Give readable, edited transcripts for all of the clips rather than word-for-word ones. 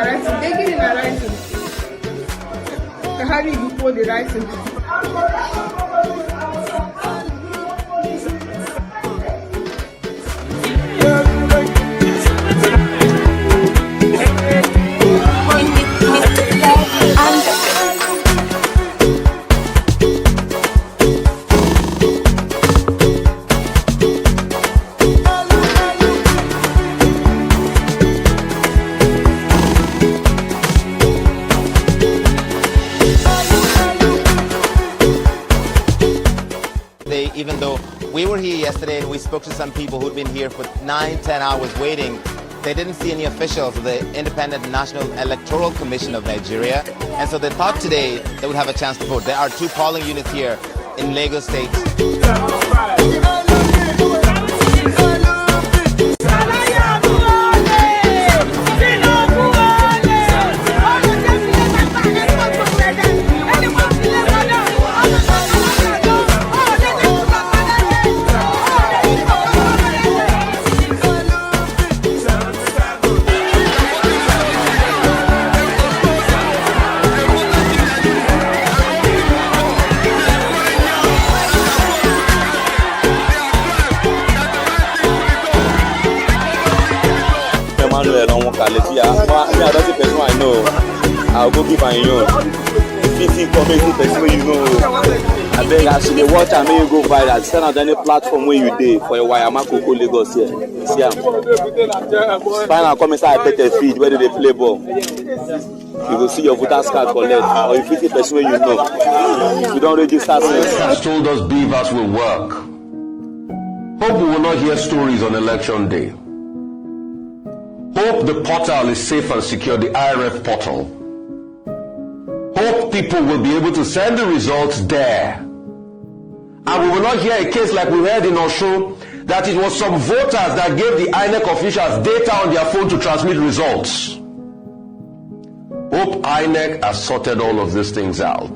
writing. They get in a writing. So how do you put the writing? Even though we were here yesterday and we spoke to some people who'd been here for 9-10 hours waiting, they didn't see any officials of the Independent National Electoral Commission of Nigeria, and so they thought today they would have a chance to vote. There are 2 polling units here in Lagos State. I know. I'll go give my own. 50 community person you know. I beg I should watch and make you go buy that. Send out any platform where you day for a Wayama Koko Lagos here. See am. Final come inside Peter feed where they play ball. You will see your voters card collect or if 50 person where you know. If you don't register, has told us beavers will work. Hope we will not hear stories on election day. Hope the portal is safe and secure, the IRF portal. Hope people will be able to send the results there. And we will not hear a case like we heard in Osun, that it was some voters that gave the INEC officials data on their phone to transmit results. Hope INEC has sorted all of these things out.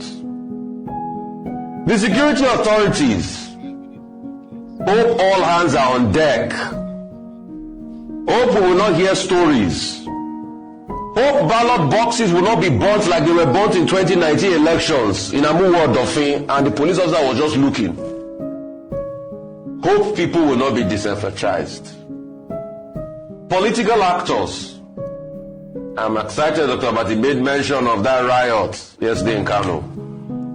The security authorities, hope all hands are on deck. Hope we will not hear stories. Hope ballot boxes will not be burnt like they were burnt in 2019 elections in Amuwo Dofin and the police officer was just looking. Hope people will not be disenfranchised. Political actors. I'm excited Dr. Abati made mention of that riot yesterday in Kano.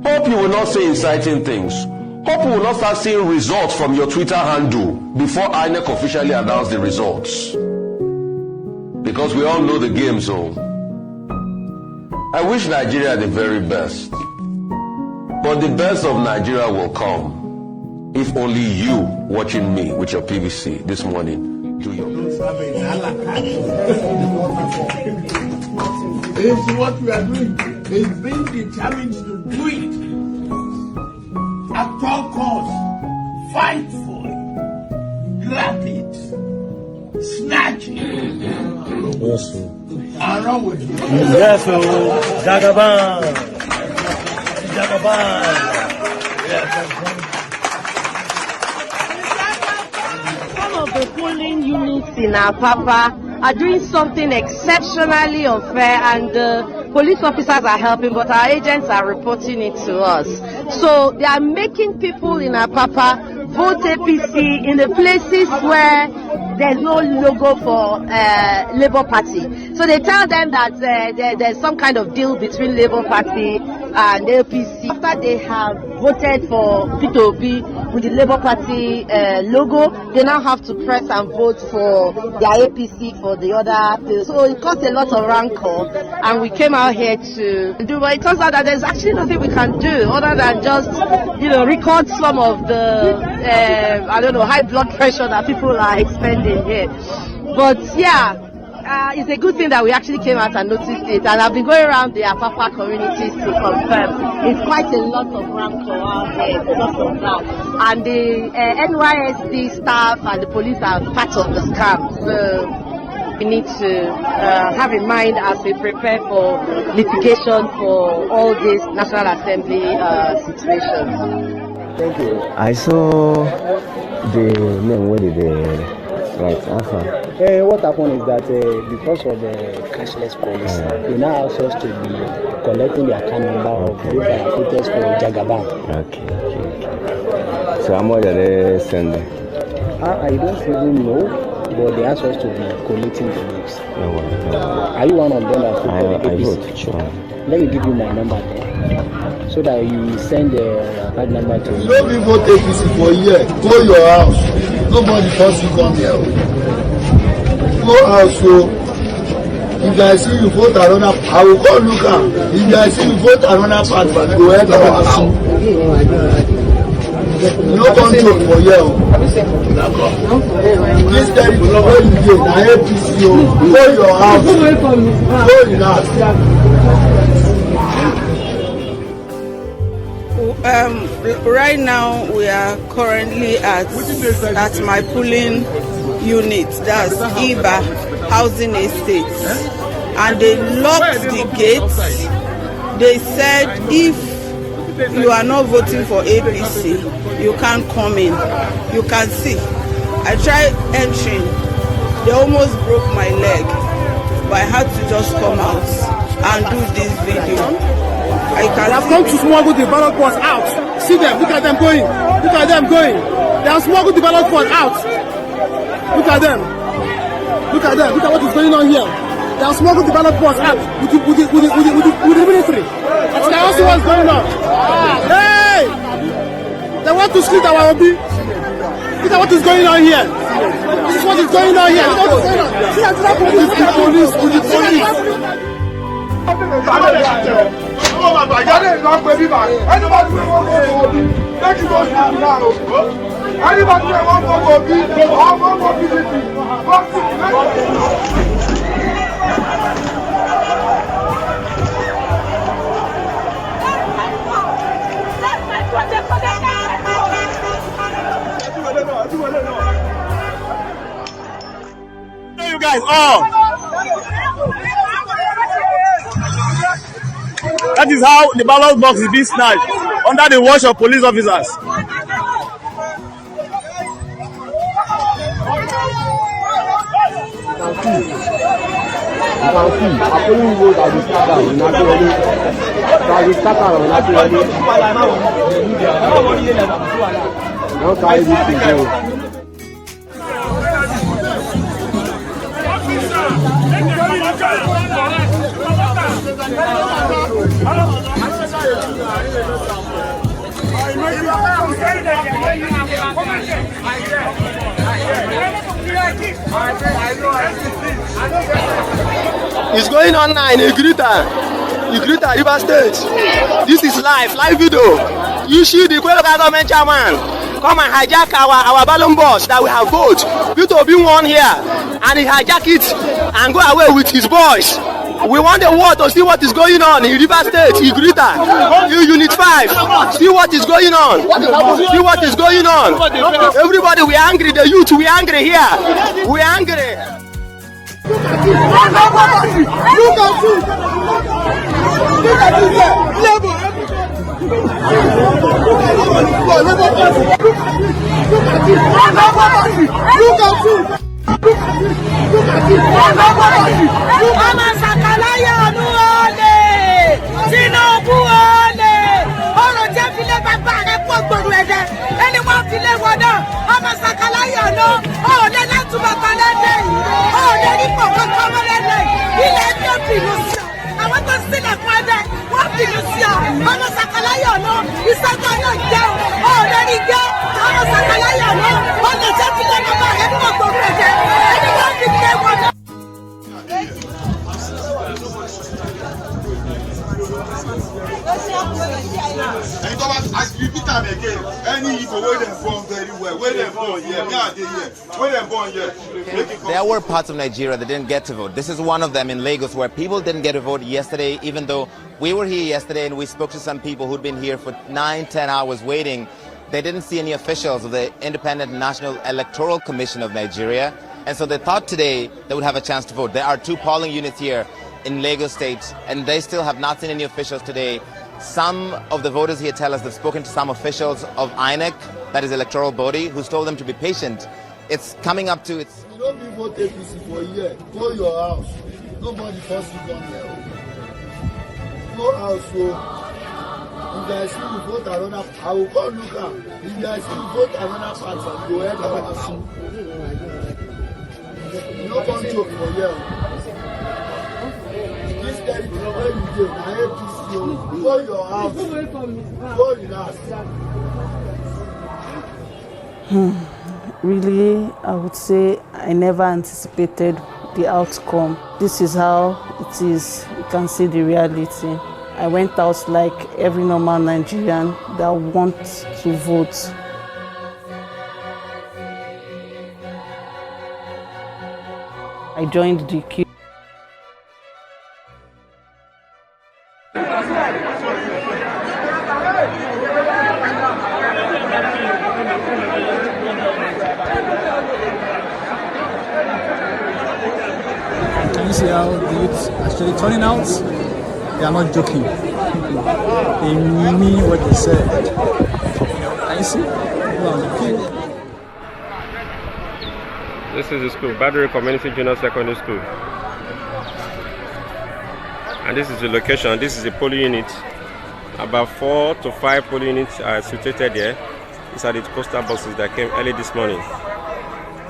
Hope you will not say inciting things. Hope you will not start seeing results from your Twitter handle before INEC officially announce the results. Because we all know the game, so I wish Nigeria the very best. But the best of Nigeria will come if only you watching me with your PVC this morning do your best. This is what we are doing. It's being determined to do it. At all costs, fight for it, grab it, snatch it, and run with it. Yes, Jagaban. Jagaban. Yes. Some of the polling units in Apapa are doing something exceptionally unfair, and police officers are helping, but our agents are reporting it to us. So they are making people in Apapa vote APC in the places where there's no logo for Labour Party. So they tell them that there's some kind of deal between Labour Party and APC. After they have voted for Peter Obi with the Labour Party logo, they now have to press and vote for their APC for the other bill. So it caused a lot of rancor, and we came out here to do, but it turns out that there's actually nothing we can do other than just, record some of the, high blood pressure that people are expending here. But yeah, it's a good thing that we actually came out and noticed it, and I've been going around the Apapa communities to confirm. It's quite a lot of rancor out here because of that. And the NYSD staff and the police are part of the scam. So we need to have in mind as we prepare for litigation for all these National Assembly situations. Thank you. I saw the name, what is the Right, answer. What happened is that because of the cashless policy, they now ask us to be collecting the account number of those that are voters for Jagaban. Okay. So how much are they sending? I don't even know, but they ask us to be collecting the names. No worries. Are you one of them that vote for the I APC? vote, sure. Let me give you my number there, so that you will send the account number to me. No be vote APC for here. Go your house. Nobody force you come here. Go house so if I see you vote another, I will go look am. If I see you vote another party, go enter our house. No come joke for here. This territory wey you dey na APC o. Go your house. Go your house. Right now we are currently at my polling unit, that's Iba Housing Estates, and they locked the gates. They said if you are not voting for APC, you can't come in. You can see, I tried entering, they almost broke my leg, but I had to just come out and do this video. They have come to smuggle the ballot box out. See them, look at them going. Look at them going. They have smuggled the ballot box out. Look at them. Look at them. Look at what is going on here. They have smuggled the ballot box out with the military. That's also what's going on. Hey! They want to split our Obi. Look at what is going on here. This is what is going on here. Look at what is going on. See that police. With the police. Anybody wey wan vote for Obi, make you go sit down now. Anybody wey wan vote for Obi or wan vote for PDP, vote for You guys all. That is how the ballot box is being snatched under the watch of police officers. It's going on now in Igrita, River State. This is live video. You see the local government chairman come and hijack our balloon bus that we have voted. Peter Obi won here, and he hijack it and go away with his boys. We want the world to see what is going on in River State, Igrita, Unit 5. See what is going on. See what is going on. Everybody, we are angry. The youth, we are angry here. We are angry. Look at Ọmọ Sàkáláyà ọ̀nù ọ̀lẹ̀ Tinubu ọ̀lẹ̀ ọ̀rọ̀ jẹ́ filé bàbá rẹ̀ pọ̀ gbòòrò ẹ̀dẹ̀ ẹni wọ́n filé wọn náà ọmọ Sàkáláyà ọ̀nà ọ̀lẹ̀ látúbọ̀tán lẹ́lẹ̀ ọ̀lẹ̀ nípò kankan lẹ́lẹ̀ ilẹ̀ ní òbínú sí ọ àwọn tó sílẹ̀ fún ẹ̀dẹ̀ wọ́n bínú sí ọ ọmọ Sàkáláyà ọ̀nà ìṣẹ́jọ́ yóò jẹ́ ọ̀lẹ̀ ní jẹ́ ọmọ Sàkáláyà ọ̀nà ọ̀lẹ̀ jẹ́ filé bàbá rẹ̀ pọ̀ gbòòrò ẹ̀dẹ̀ ẹni wọ́n filé wọn náà. As you repeat am again, any Igbo wey dem born very well, wey dem born here, me I dey here, wey dem born here. There were parts of Nigeria that didn't get to vote. This is one of them in Lagos where people didn't get to vote yesterday, even though we were here yesterday and we spoke to some people who'd been here for 9-10 hours waiting. They didn't see any officials of the Independent National Electoral Commission of Nigeria, and so they thought today they would have a chance to vote. There are 2 polling units here in Lagos State, and they still have not seen any officials today. Some of the voters here tell us they've spoken to some officials of INEC, that is electoral body, who's told them to be patient. it's coming up to its... You don't be vote APC for a year. Go your house. Nobody force you come here. Go house, so if I see you vote another, I will go look at. If I see you vote another party, go ahead and see. You don't come joke for here. This territory where you go, I APC, go your house. Go relax. Really, I would say I never anticipated the outcome. This is how it is. You can see the reality. I went out like every normal Nigerian that wants to vote. I joined the queue. Can you see how the youths are actually turning out? They are not joking. They mean what they said. Can you see? People on the queue. This is the school, Badri Community Junior Secondary School. And this is the location. This is the polling unit. About 4 to 5 polling units are situated here. These are the postal boxes that came early this morning.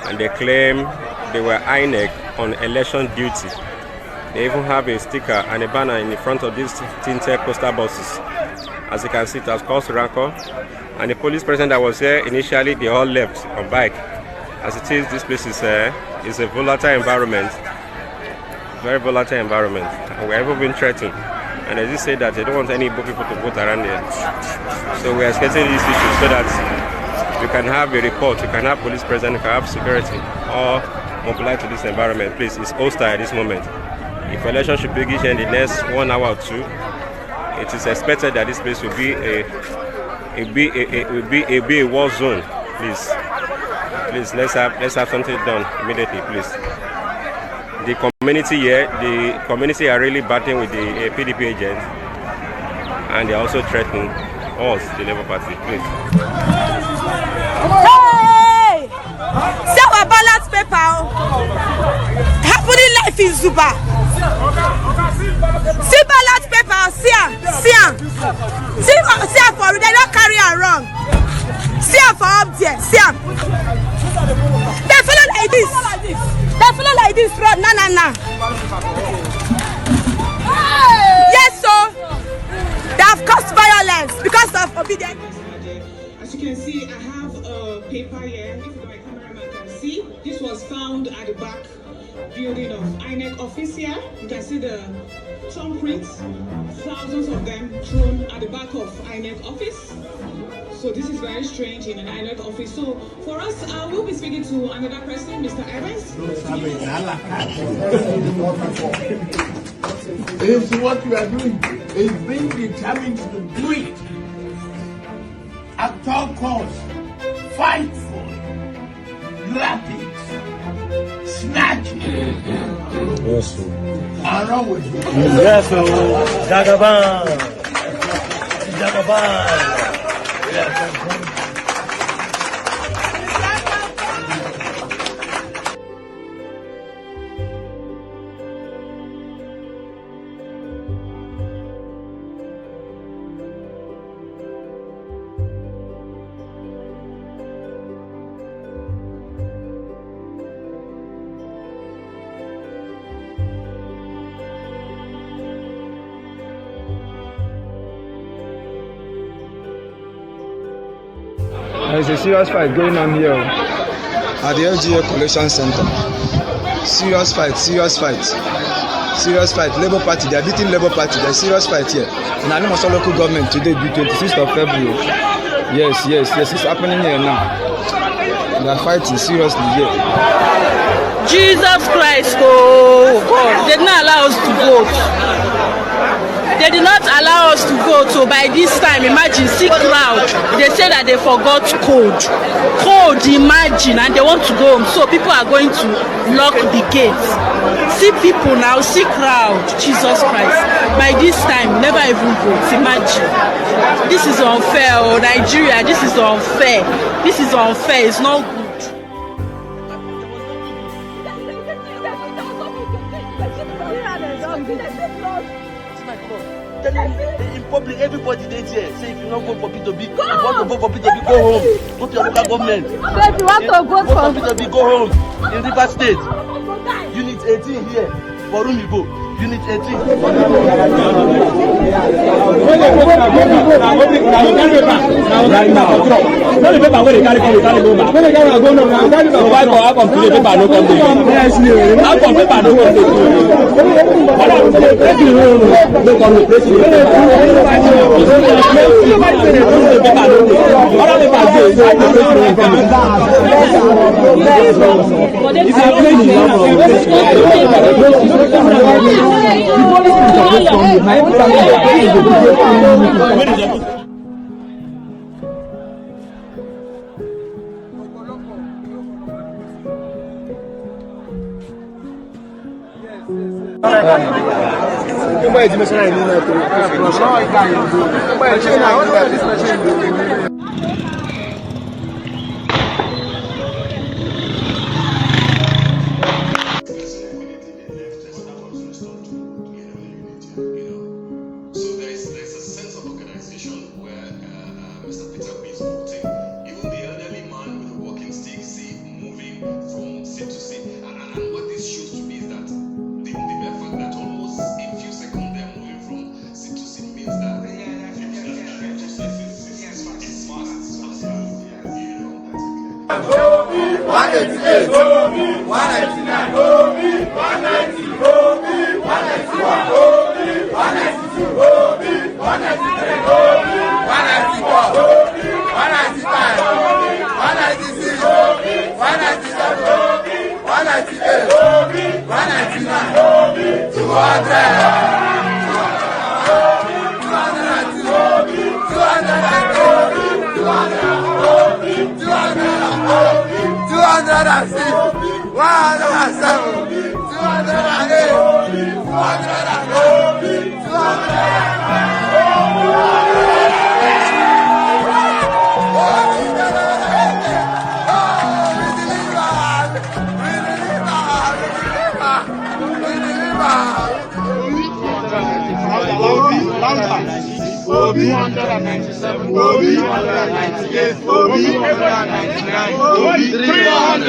And they claim they were INEC on election duty. They even have a sticker and a banner in the front of these tinted postal boxes. As you can see, it has caused rancor. And the police presence that was here initially, they all left on bike. As it is, this place is a volatile environment. Very volatile environment. And we're even being threatened. And as you say that they don't want any Igbo people to vote around here. So we are escalating these issues so that you can have a report, you can have police present, you can have security, or mobilize to this environment. Please, it's hostile at this moment. If election should begin in the next 1 hour or 2, it is expected that this place will be a war zone. Please, let's have something done immediately, please. The community are really battling with the PDP agents, and they are also threatening us, the Labour Party. Please. Hey! See our ballot paper. Happening life in Zuba. See ballot paper. See for they don't carry her wrong. See for up there. See they follow like this. They follow like this. Run, no. Yes, so they have caused violence because of obedience. As you can see, I have a paper here. If my cameraman can see, this was found at the back building of INEC office here. You can see the thumbprints, thousands of them thrown at the back of INEC office. So this is very strange in an INEC office. So for us, we'll be speaking to another person, Mr. Evans. This is what we are doing. Is being determined to do it at all costs. Fight for it, grab it, snatch it. Yes, sir. And run with it. Yes, sir. Jagaban. Yes, There's a serious fight going on here at the LGA Collection Center. Serious fight. Labour Party, they are beating Labour Party. There's serious fight here. In Animaso local government today, the 26th of February. Yes, it's happening here now. They are fighting seriously here. Jesus Christ, oh God, they did not allow us to vote. They did not allow us to vote. So by this time, imagine, see crowd. They say that they forgot code. Imagine, and they want to go home. So people are going to lock the gates. See people now, see crowd. Jesus Christ. By this time, never even vote. Imagine. This is unfair, oh Nigeria. This is unfair. It's not good. telling in public, everybody there say if you not vote for Peter Obi, you want to vote for Peter Obi, go home. Go to your local government. So if you want to vote for Peter Obi, go home. In Rivers State, Unit 18 here, for Rumibo. Unit 18. Mr. Peter Obi is voting. Even the elderly man with the walking stick, see, moving from seat to seat. And what this shows to me is that the mere fact that almost in few seconds they are moving from seat to seat means that it's fast. Obi, 188, Obi, 199, Obi, 190, Obi, 191, Obi, 192, Obi, 193, Obi, 194, Obi, 195, Obi, 196, Obi, 197, Obi, 198, Obi, 199, Obi, 200. Obi 197, Obi 198, Obi 199, Obi 300.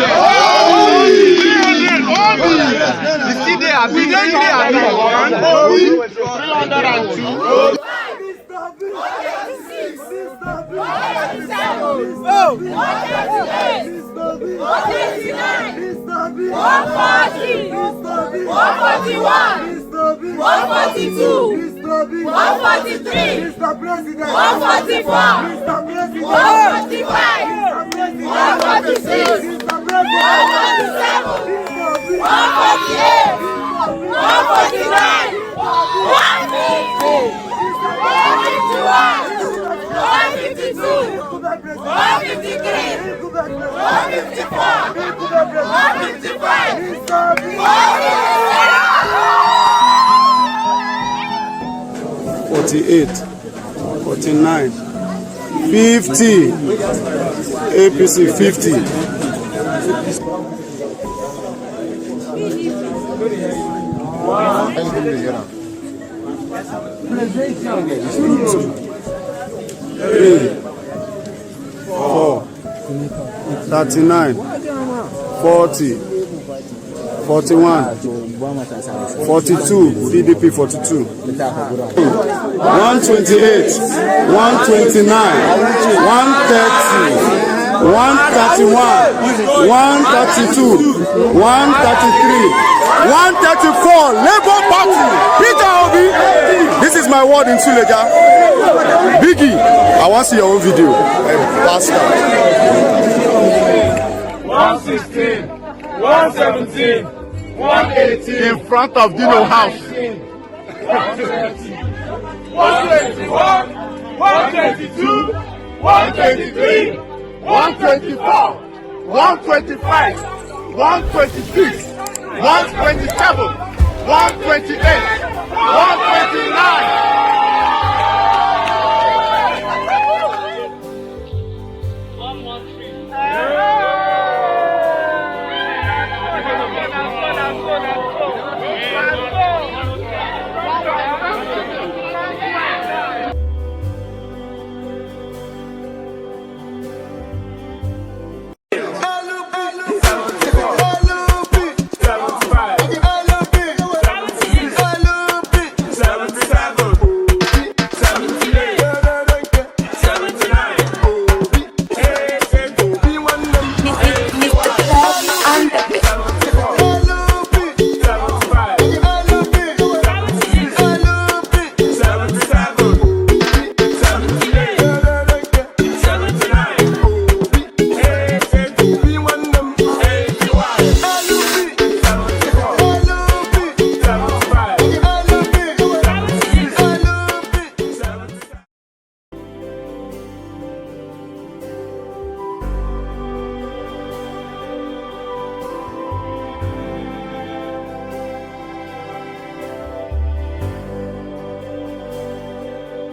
Obi! You see they are big, they are number one. Obi 302. Obi 143, Mr. President, 144, Mr. President, 145, Mr. President, 146, Mr. President, 147, 148, 149, 150, 151, 152, 153, 154, 155, 48, 49, 50, APC 50. Three, 4, 39, 40, 41, 42, PDP 42, 128, 129, 130, 131, 132, 133, 134, Labour Party, Peter Obi. This is my word in Suleja. Biggie, I want to see your own video. Bastard. 116, 117, 118. In front of Dino House. 121, 122, 123, 124, 125, 126, 127, 128, 129.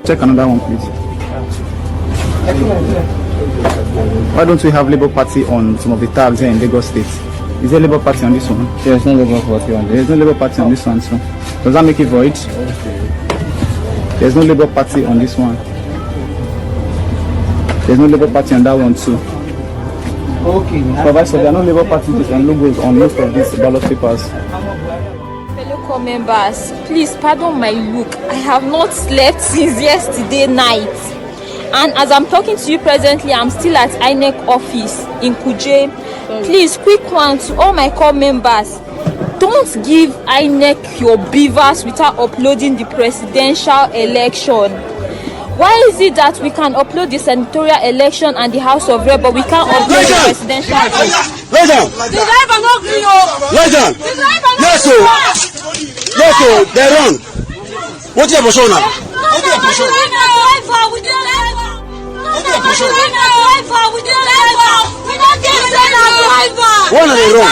Check another one, please. Why don't we have Labour Party on some of the tabs here in Lagos State? Is there Labour Party on this one? There's no Labour Party on this. There's no Labour Party on this one, so does that make it void? There's no Labour Party on this one. There's no Labour Party on that one too. Okay. Professor, there are no Labour Party and logos on most of these ballot papers. Fellow members, please pardon my look. I have not slept since yesterday night. And as I'm talking to you presently, I'm still at INEC office in Kuje. Please, quick one to all my core members. Don't give INEC your beavers without uploading the presidential election. Why is it that we can upload the senatorial election and the House of Rep, but we can't upload the presidential election? Lay down. The driver not green, oh. Lay down. The driver not Yes, sir. Yes, sir. They're wrong. What's your position now? What's your position? When are they wrong?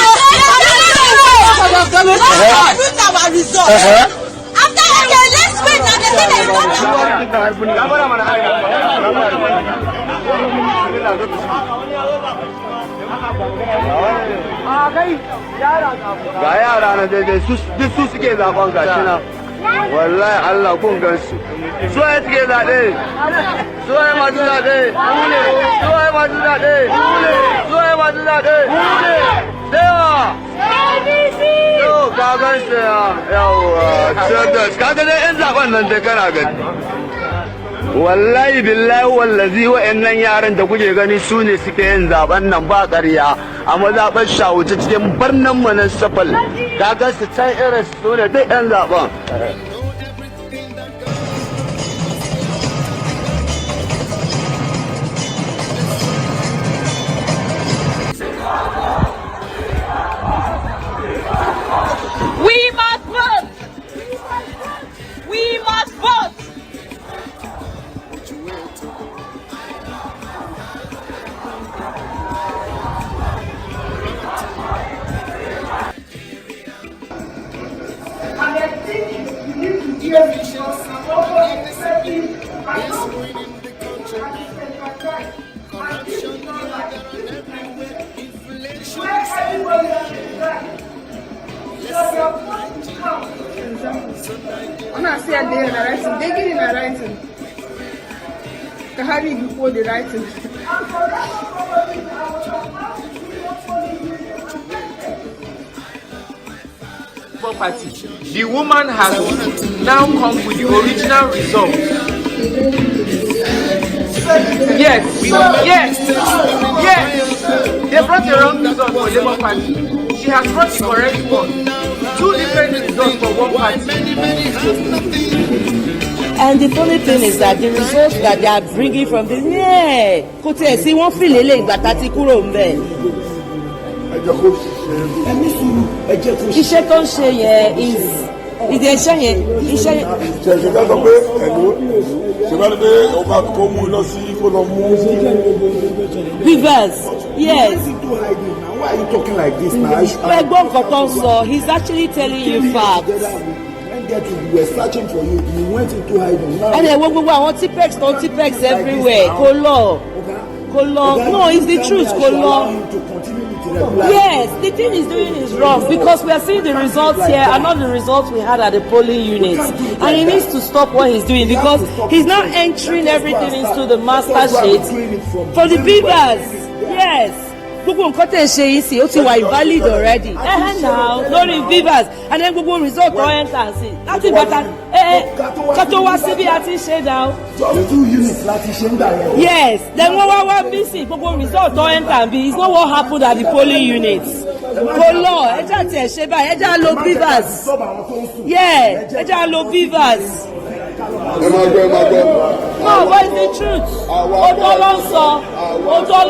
Ga yara na daidai su suke zaben gashi nan. Wallahi Allah kun gansu. Su ya suke zaɓe. Su ya masu zaɓe. Su ya masu zaɓe. Su ya masu zaɓe. Sewa. Yau ka gansu ya. Yawwa. Ka ga dai 'yan zaɓen nan da kana gani. Wallahi billahi wallazi wa'annan yaran da kuke gani su ne suke yin zaben nan ba ƙarya a mazaɓar shawuce cikin birnin municipal kaga su can irin su ne duk 'yan zaben. We must vote. We must vote. When I say they are writing, they get in a writing. The hurry before the writing. Party. The woman has now come with the original result. Yes, they brought the wrong result for Labour Party. She has brought the correct one. Two different results for one party. And the funny thing is that the results that they are bringing from the see one feel iṣẹ́ tó ń ṣe yẹn ìdí iṣẹ́ yẹn iṣẹ́ yẹn. ṣèṣèjá sọ pé ẹ̀lú ṣèbá ní pé ọba kò mú lọ sí kó lọ mú. Rivers, yes. Why are you talking like this now? ẹ̀gbọ́n nǹkan tó ń sọ, he's actually telling you facts. We were searching for you. You went into hiding. And then gbogbo àwọn Tipex don Tipex everywhere. Kò lọ. No, it's the truth. Kò lọ. Yes, the thing he's doing is wrong because we are seeing the results here and not the results we had at the polling units. And he needs to stop what he's doing because he's not entering everything into the master sheet for the beavers. Yes. Gbogbo nǹkan tẹ̀ ṣe yìí sí ó ti wà invalid already. Now lórí beavers and then gbogbo result tó enter sí láti bàtà ká tó wá síbi àti ṣe now. Just 2 units láti ṣe ń gbà yẹn. Yes, then wọ́n wá bí sí gbogbo result tó enter bí it's not what happened at the polling units. Kò lọ ẹja tiẹ̀ ṣe báyìí ẹja lo beavers. Yeah, ẹja lo beavers. No, but it's the truth. Òótọ́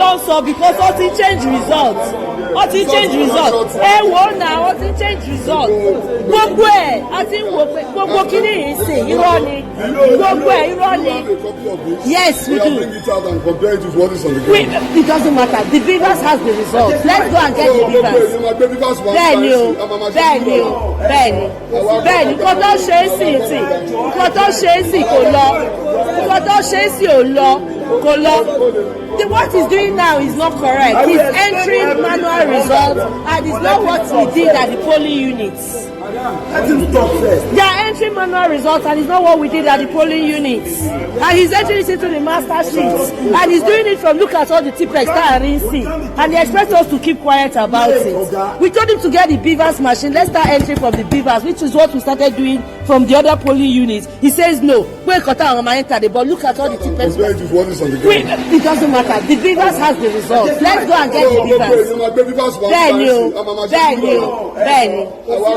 ló ń sọ because ó ti change results. wọ́n ti change result ẹ wò ó náà wọ́n ti change result gbogbo ẹ̀ àti wò pé gbogbo kíní yìí sè irọ́ ni gbogbo ẹ̀ irọ́ ni yes we do it doesn't matter the Beavers has the result let's go and get the Beavers bẹ́ẹ̀ni o bẹ́ẹ̀ni o bẹ́ẹ̀ni bẹ́ẹ̀ni nǹkan tó ṣe é sì tì nǹkan tó ṣe é sì kò lọ nǹkan tó ṣe é sì ò lọ kò lọ. What he's doing now is not correct. He's entering manual results and it's not what he did at the polling units. They are entering manual results and it's not what we did at the polling units. And he's entering it into the master sheets. And he's doing it from look at all the TPEX that are in see. And they expect us to keep quiet about it. We told him to get the Beavers machine. Let's start entering from the Beavers, which is what we started doing from the other polling units. He says no. But look at all the TPEX. It doesn't matter. The Beavers has the results. Let's go and get the Beavers. Bẹ́ẹ̀ni o, bẹ́ẹ̀ni o, bẹ́ẹ̀ni.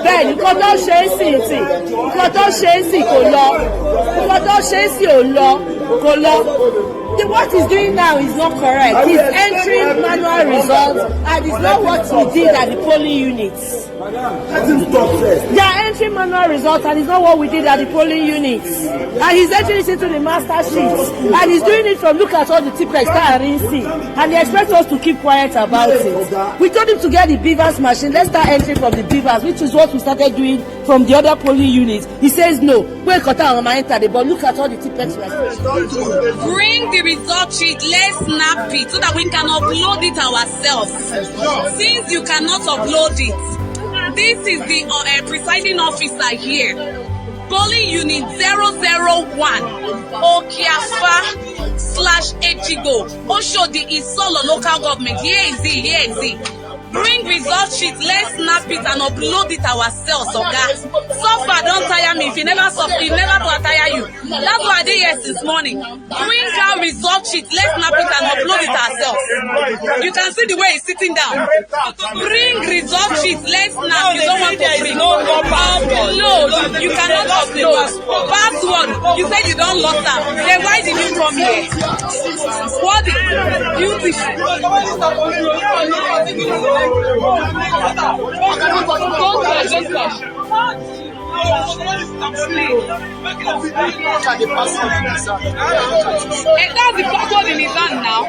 Bẹ́ẹ̀ni, nǹkan tó ṣe é sì tì, nǹkan tó ṣe é sì kò lọ, nǹkan tó ṣe é sì ò lọ, kò lọ. What he's doing now is not correct. He's entering manual results and it's not what he did at the polling units. They are entering manual results and it's not what we did at the polling units. And he's entering it into the master sheets. And he's doing it from look at all the TPEX that are in see. And they expect us to keep quiet about it. We told him to get the Beavers machine. Let's start entering from the Beavers, which is what we started doing from the other polling units. He says no. But look at all the TPEX. Bring the result sheet, let's snap it so that we can upload it ourselves. Since you cannot upload it, this is the presiding officer here. Polling unit 001 Okiafa/Echigo Oshodi Isolo local government. Here is it. Bring result sheet, let's snap it and upload it ourselves, okay? So far, don't tire me. If you never tire you. That's why I did here since morning. Bring our result sheet, let's snap it and upload it ourselves. You can see the way he's sitting down. Bring result sheet, let's snap. You don't want to bring. Upload. You cannot upload. Password. You said you don't lock them. Then why did you come here? What is beautiful? And that's the password in his hand now.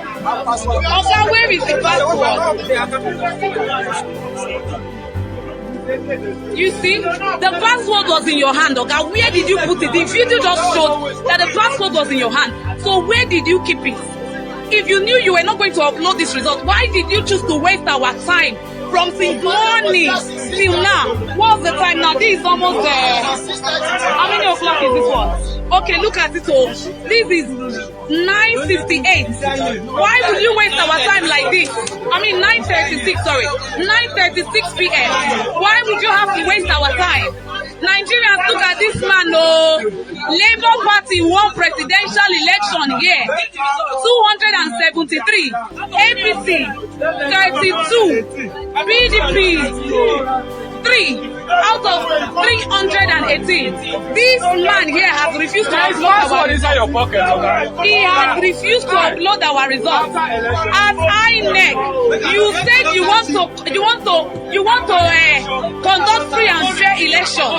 Okay, where is the password? You see, the password was in your hand, okay? Where did you put it? The video just showed that the password was in your hand. So where did you keep it? If you knew you were not going to upload this result, why did you choose to waste our time from since morning till now? What's the time now? This is almost how many o'clock is this one? Okay, look at it all. This is 9:58. Why would you waste our time like this? 9:36, sorry. 9:36 p.m. Why would you have to waste our time? Nigerians, look at this man, Labour Party won presidential election here. 273. APC, 32. PDP, 3 out of 318. This man here has refused to upload our results. He has refused to upload our results. As INEC, you said you want to conduct free and fair election.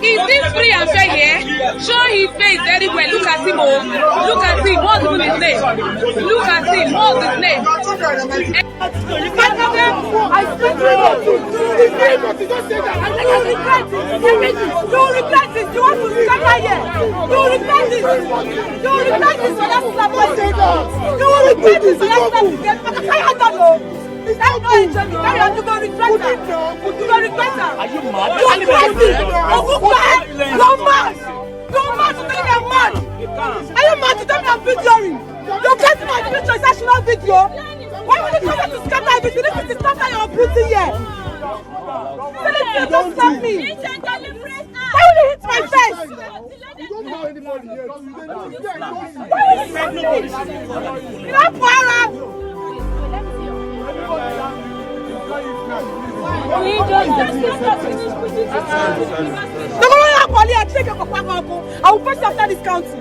Is this free and fair here? Show his face very well. Look at him, Look at him. What's his name? Look at him. What's his name? I speak to you. You regret it. You regret it. You want to scatter here. You regret it. You regret it. So that's the point. You regret it. So that's the point. I don't know. You go regret it. You go regret it. Are you mad? You are crazy. You're mad. You're mad to tell me I'm mad. Are you mad to tell me I'm videoing? You get my picture. It's actually not video. Why would you come here to scatter everything? This is the scatter your beauty here. You don't stop me. Why would you hit my face? You don't know anybody here. Why would you hit me? You don't para. I will face after this council.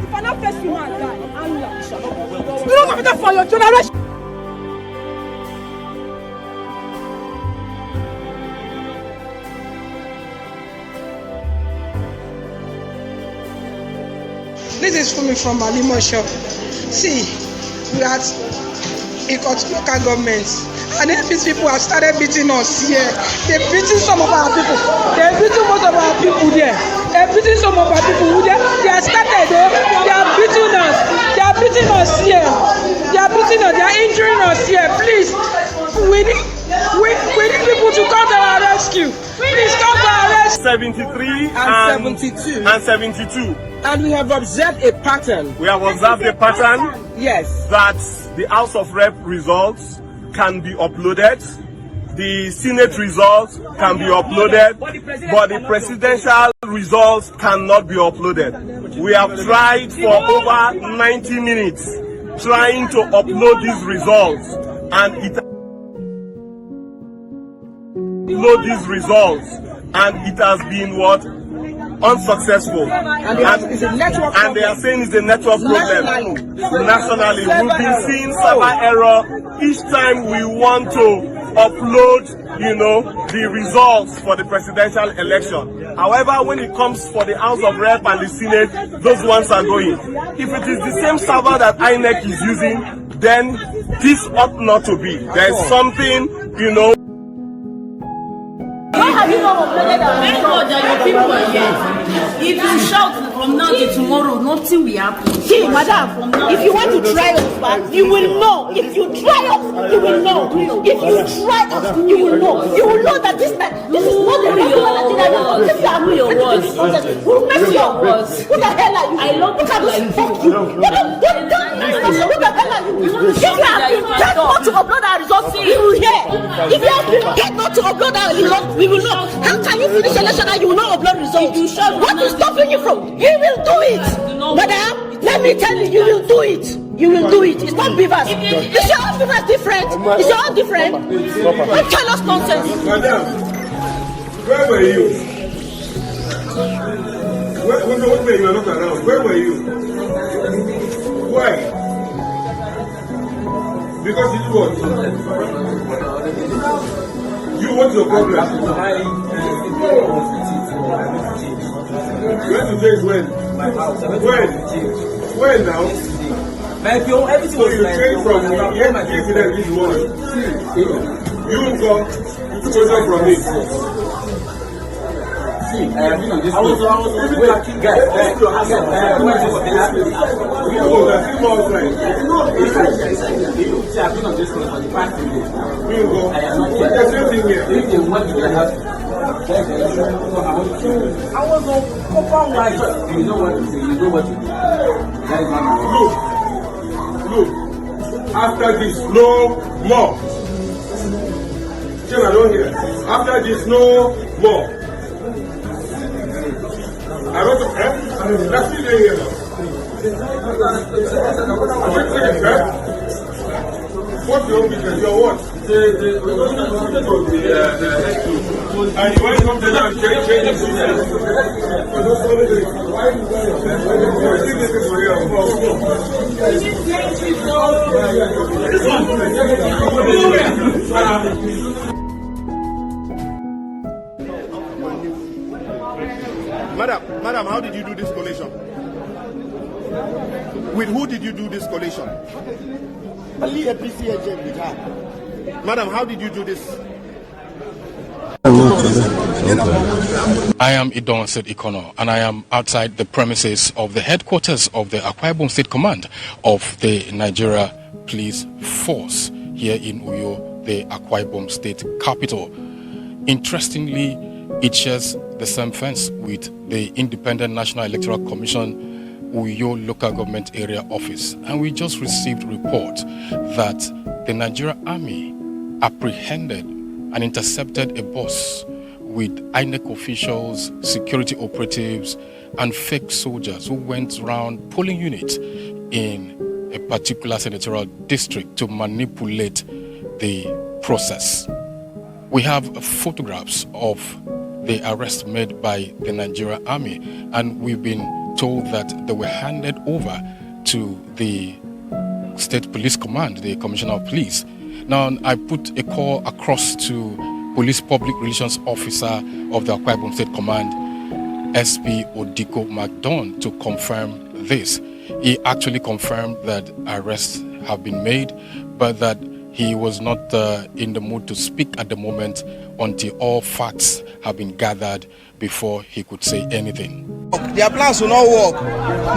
If I not face you, man, die. You don't have to for your generation. is Fumi from Alimosho. See, we are local governments, and these people have started beating us here. They're beating some of our people. They're beating most of our people there. They're beating some of our people there. They are started though. They are beating us. They are beating us here. They are beating us. They are injuring us here. Please, we need people to come to our rescue. Please come to our rescue. 73 and 72. And 72. And we have observed a pattern. We have observed a pattern. Yes. That the House of Rep results can be uploaded. The Senate results can be uploaded, but the presidential results cannot be uploaded. We have tried for over 90 minutes trying to upload these results, and it has been what? Unsuccessful. And they are saying it's a network problem. Nationally. We've been seeing server error each time we want to upload, the results for the presidential election. However, when it comes for the House of Rep and the Senate, those ones are going. If it is the same server that INEC is using, then this ought not to be. There's something, Why have you not uploaded our record that your people are here? If you shout from now to tomorrow, nothing will happen. See, madam, if you want to try us back, you will know. If you try us, you will know. If you try us, you will know. You will know that this is not the regular Nigerian. This is our your words. We'll mess your words. Who the hell are you? I love look at this. Fuck you. Who the hell are you? If you have been get not to upload our results, we will hear. If you have been get not to upload our results, we will know. How can you finish election and you will not upload results? What is stopping you from? You will do it. Madam, let me tell you, you will do it. You will do it. It's not beavers. Is your own beavers different? Is your own different? Don't tell us nonsense. Madam, where were you? When you were not around, where were you? Why? Because you what? You what's your problem? When to change when? When now? Everything so you change from yesterday this morning. You come closer from me. I was wait, guys. I've been on this one for the past 3 days. I was on compound life. You know what to say, you know what to do. That is not Look, after this, no more. I don't hear. After this, no more. I don't know. That's still here now. What's your business? Your what? And you want to come to them and change the system. Madam, how did you do this collation? With who did you do this collation? Only a PC agent with her. Madam, how did you do this? I am Idon Said Ikono, and I am outside the premises of the headquarters of the Akwa Ibom State Command of the Nigeria Police Force here in Uyo, the Akwa Ibom State capital. Interestingly, it shares the same fence with the Independent National Electoral Commission Uyo Local Government Area Office. And we just received report that the Nigerian Army apprehended and intercepted a bus with INEC officials, security operatives, and fake soldiers who went around polling units in a particular senatorial district to manipulate the process. We have photographs of the arrest made by the Nigerian Army, and we've been told that they were handed over to the State Police Command, the Commissioner of Police. Now, I put a call across to Police Public Relations Officer of the Akwa Ibom State Command, SP Odiko McDonald, to confirm this. He actually confirmed that arrests have been made, but that he was not in the mood to speak at the moment until all facts have been gathered before he could say anything. Their plans will not work.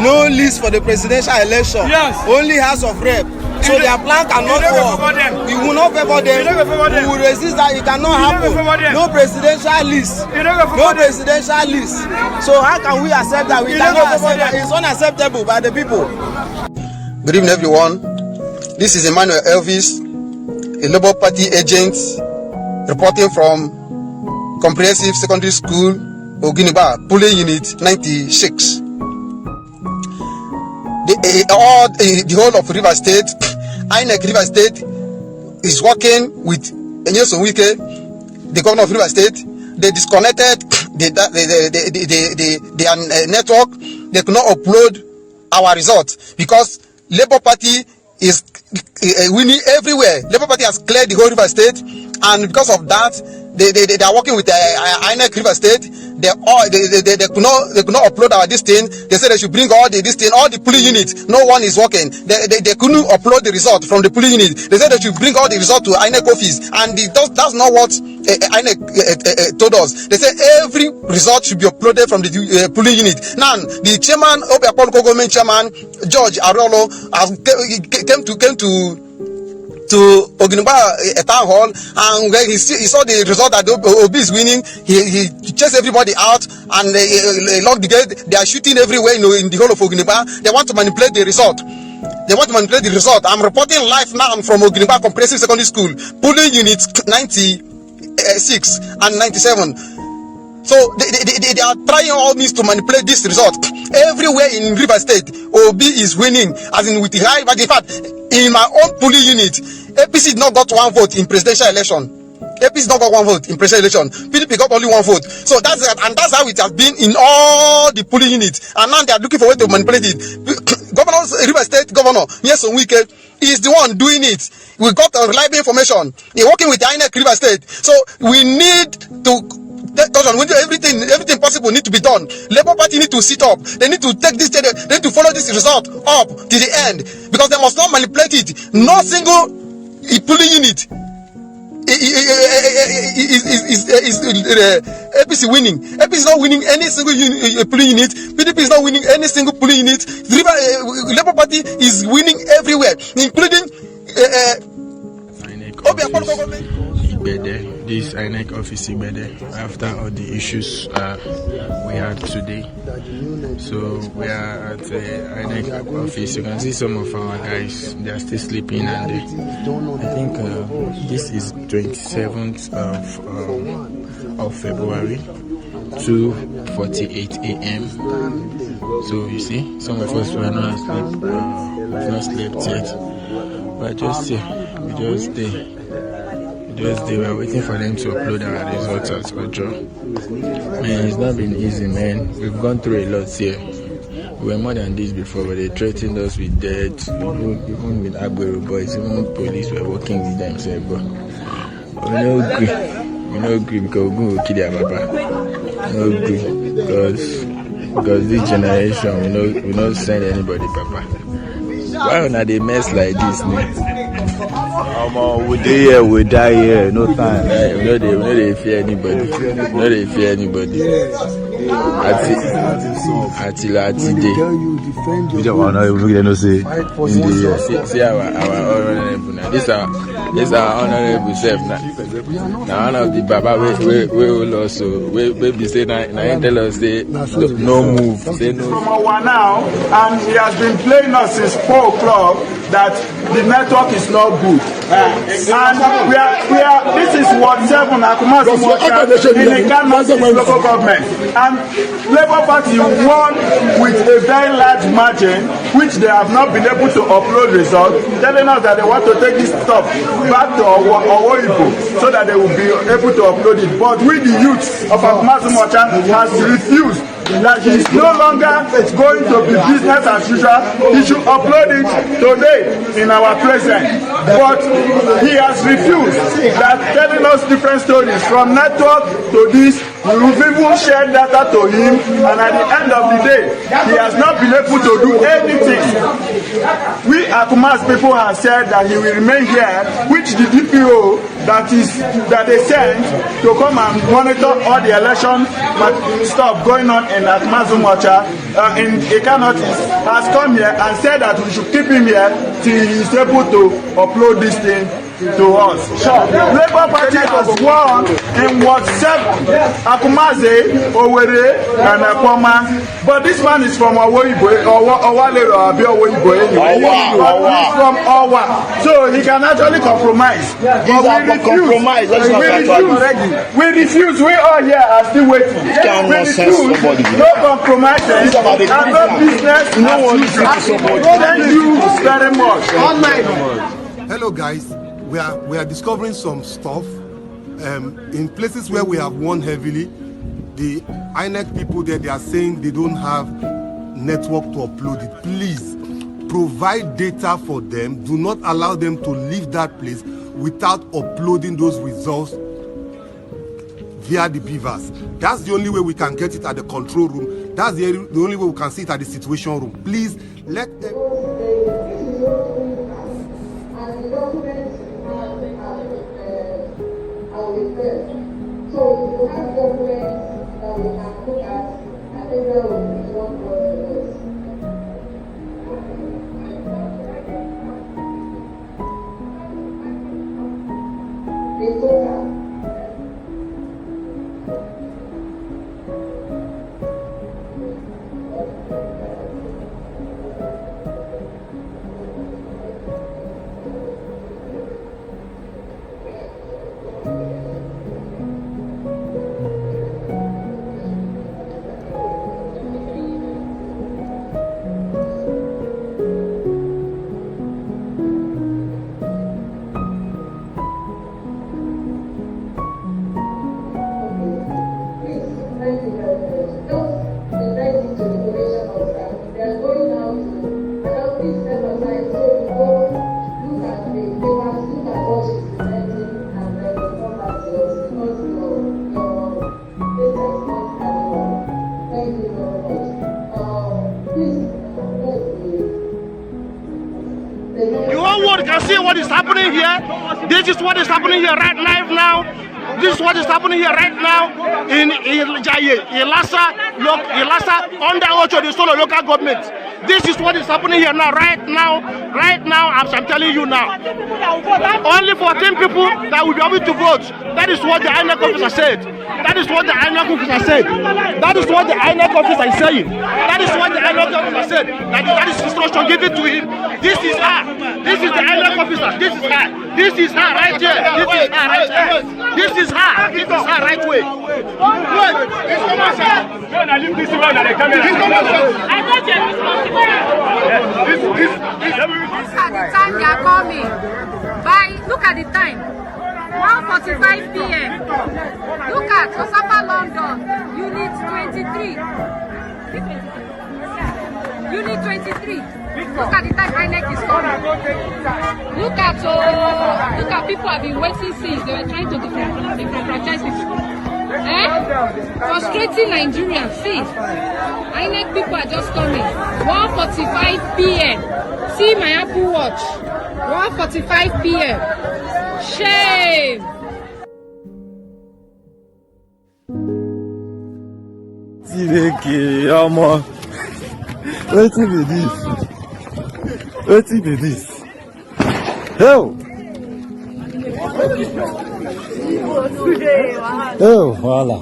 No list for the presidential election. Yes. Only House of Rep. So their plan cannot work. We will not favor them. We will resist that. It cannot happen. No presidential list. No presidential list. So how can we accept that? We cannot accept that. It's unacceptable by the people. Good evening, everyone. This is Emmanuel Elvis, a Labour Party agent, reporting from Comprehensive Secondary School, Oginiba, Polling Unit 96. The whole of River State, INEC River State, is working with Nyesom Wike, the governor of River State. They disconnected their network. They could not upload our results because Labour Party is winning everywhere. Labour Party has cleared the whole River State, and because of that, they are working with INEC River State. They could not upload our this thing. They said they should bring all the polling units. No one is working. They couldn't upload the result from the polling unit. They said they should bring all the result to INEC office, and that's not what INEC told us. They said every result should be uploaded from the polling unit. Now the chairman, Obi government chairman George Arolo, came to Oginiba town hall, and when he saw the result that Obi is winning, he chased everybody out and locked the gate. They are shooting everywhere in the whole of Oginiba. They want to manipulate the result. I'm reporting live now from Oginiba Comprehensive Secondary School, polling units 96 and 97. So they are trying all means to manipulate this result. Everywhere in River State, Obi is winning, as in with the high. But in fact, in my own polling unit, APC did not got one vote in presidential election. APC did not got one vote in presidential election. PDP got only one vote. So that's how it has been in all the polling units. And now they are looking for a way to manipulate it. River State Governor Nyesom Wike is the one doing it. We got reliable information. He's working with the INEC River State. So we need to. Everything possible need to be done. Labour Party need to sit up. They need to take this. They need to follow this result up to the end, because they must not manipulate it. No single polling unit is APC winning. APC is not winning any single polling unit. PDP is not winning any single polling unit. Labour Party is winning everywhere, including this INEC office after all the issues we had today. So we are at the INEC office. You can see some of our guys, they are still sleeping, and I think this is 27th of February, 2:48 a.m. So you see, some of us were not asleep, we've not slept yet, but just they were waiting for them to upload our results at Ojo. Man, it's not been easy, man. We've gone through a lot here. We were more than this before, but they threatened us with death. Even with Agbero boys, even police were working with themselves. But we no agree because we will kill their papa. No agree because this generation we not send anybody papa. Why not they mess like this, man? We die here, no time. We know they fear anybody. Until day. We don't want to say in the see our honorable now. This our honorable self now. Now one of the Baba we will also we be say now tell us say no move. Say no. From our now, and he has been playing us since 4 o'clock that the network is not good. And we are this is Ward 7 Akumas in the Ghana local government. And Labour Party won with a very large margin, which they have not been able to upload results, telling us that they want to take this stuff back to Owoibo so that they will be able to upload it. But we, the youth of Akumas has refused. That he is no longer going to be business as usual. He should upload it today in our presence. But he has refused, that telling us different stories from network to this We've even shared data to him, and at the end of the day, he has not been able to do anything. We Akumas people have said that he will remain here, which the DPO that they sent to come and monitor all the election stuff going on in Akumazumacha in Ika has come here and said that we should keep him here till he is able to upload this thing to us. Sure. Labour Party has won in Ward 7, Akumaze, Owerri, and Akwama. But this man is from Owoibo, Owalero, Abi Owoibo. He's from Owa, so he can actually compromise. But we refuse. We all here are still waiting. We refuse. No compromises and no business. Thank you very much. Hello, guys. We are discovering some stuff in places where we have won heavily. The INEC people there, they are saying they don't have network to upload it. Please provide data for them. Do not allow them to leave that place without uploading those results via the beavers. That's the only way we can get it at the control room. That's the only way we can see it at the situation room. Please let them. So you have documents that we can look at and figure out which one was the total. What is happening here? This is what is happening here right now. This is what is happening here right now in Ilasa under Ocho, the solo local government. This is what is happening here now, right now, as I'm telling you now. Only 14 people that will be able to vote. That is what the INEC officer said. That is what the INEC officer said. That is what the INEC officer is saying. That is what the INEC officer said. That is instruction given to him. This is her. This is the INEC officer. This is her. This is her right here. This is her right here. This is her. This is her right way. Look at the time they are coming. Look at the time. 1:45 p.m. Look at Osapa, London, Unit 23. Unit 23. Look at the time INEC is coming. Look at people have been waiting since they were trying to disenfranchise people. Frustrating Nigerians. See, INEC people are just coming. 1:45 p.m. See my Apple Watch. 1:45 p.m. Shame. Wetin be this? Wetin be this? Hell! Oh, wahala.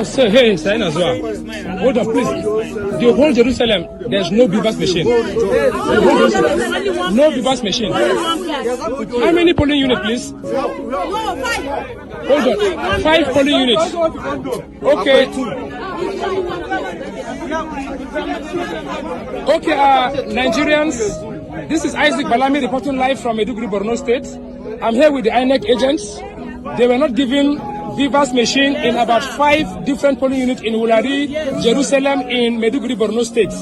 Say, hey, sign as well. Hold on, please. The whole Jerusalem, there's no Bivas machine. No Bivas machine. How many polling units, please? Hold on. 5 polling units. Okay. Okay, Nigerians. This is Isaac Balami reporting live from Maiduguri, Borno State. I'm here with the INEC agents. They were not given Vivas machine in about 5 different polling units in Wulari, Jerusalem, in Maiduguri, Borno State.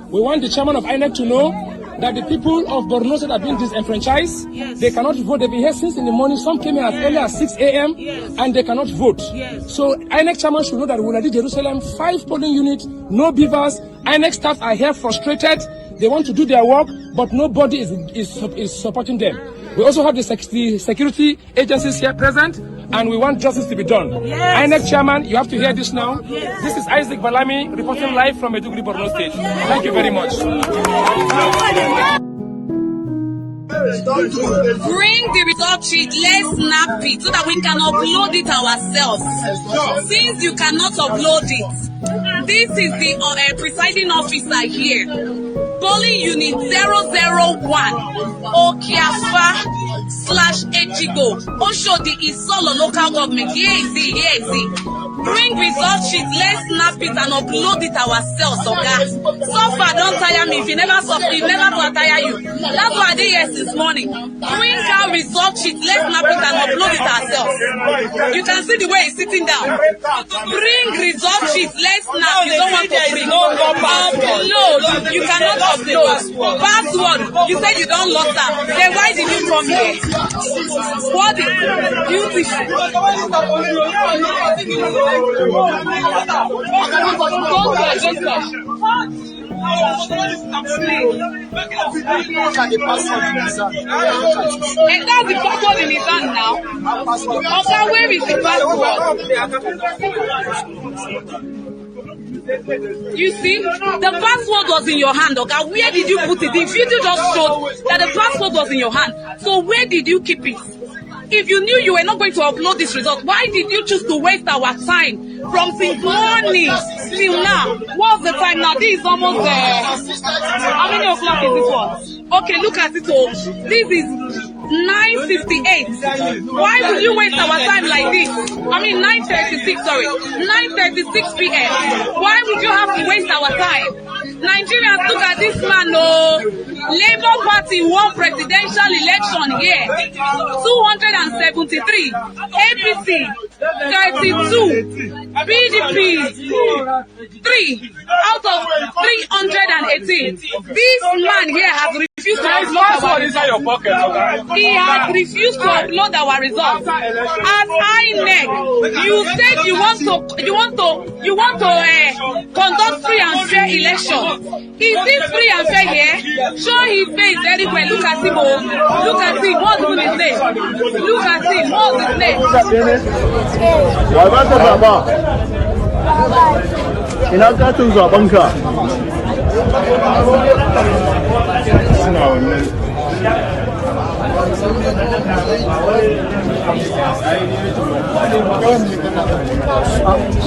We want the chairman of INEC to know that the people of Borno State are being disenfranchised. Yes. They cannot vote. They've been here since in the morning. Some came here as early as 6 a.m. Yes. and they cannot vote. Yes. So INEC chairman should know that Wuladi Jerusalem, 5 polling units, no beavers. INEC staff are here frustrated. They want to do their work, but nobody is supporting them. We also have the security agencies here present, and we want justice to be done. Yes. INEC chairman, you have to hear this now. Yes. This is Isaac Balami reporting live from Maiduguri, Borno State. Yes. Thank you very much. Bring the result sheet, let's snap it so that we can upload it ourselves. Since you cannot upload it, this is the presiding officer here. Polling unit 001 Okiafa /Echigo Oshodi Isolo local government. Here is it. Bring result sheet, let's snap it and upload it ourselves, okay? So far, don't tire me. If you never suffer, it never will tire you. That's why I did yes this morning. Bring our result sheet, let's snap it and upload it ourselves. You can see the way he's sitting down. Bring result sheet, let's snap. You don't want to bring. Upload. You cannot upload. Password. You said you don't lock that. Then why did you come here? What is beautiful? And that's the password in his hand now. Okay, where is the password? You see, the password was in your hand, okay? Where did you put it? The video just showed that the password was in your hand. So where did you keep it? If you knew you were not going to upload this result, why did you choose to waste our time from since morning till now? What's the time now? This is almost how many o'clock is it for? Okay, look at it all. This is 9:58. Why would you waste our time like this? I mean 9:36, sorry. 9:36 p.m. Why would you have to waste our time? Nigerians, look at this man, Labour Party won presidential election here. 273. APC 32. PDP 3 out of 318. This man here has refused to upload our results. He has refused to upload our results. As INEC, you said you want to conduct free and fair election. Is this free and fair here? Show his face very well. Look at him. Look at him. What's his name? Look at him. What's his name? Ina katin zaben ka?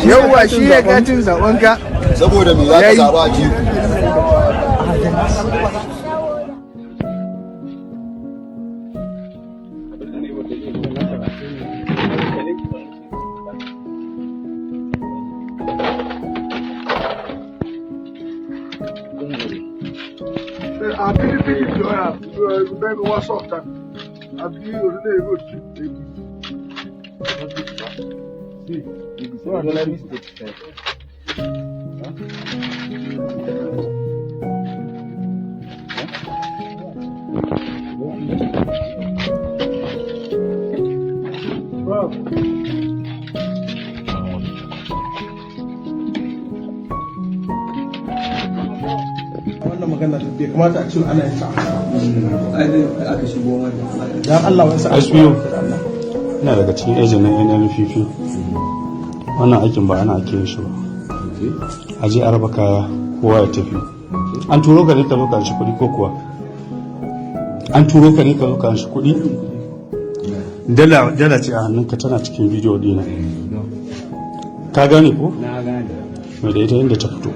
Yauwa shi ne katin zaben ka? Saboda me za ka zaba ji? wannan magana da bai kamata a ce ana yin ta aka shigo wannan dan Allah wani SPO ina daga cikin agent na NNPP wannan aikin ba ana ake yin shi ba aje a raba kaya kowa ya tafi an turo ka ne ka zo ka shi kuɗi ko kuwa an turo ka ne ka zo ka shi kuɗi dala ce a hannunka tana cikin bidiyo dina ka gane ko na gane mai da ita inda ta fito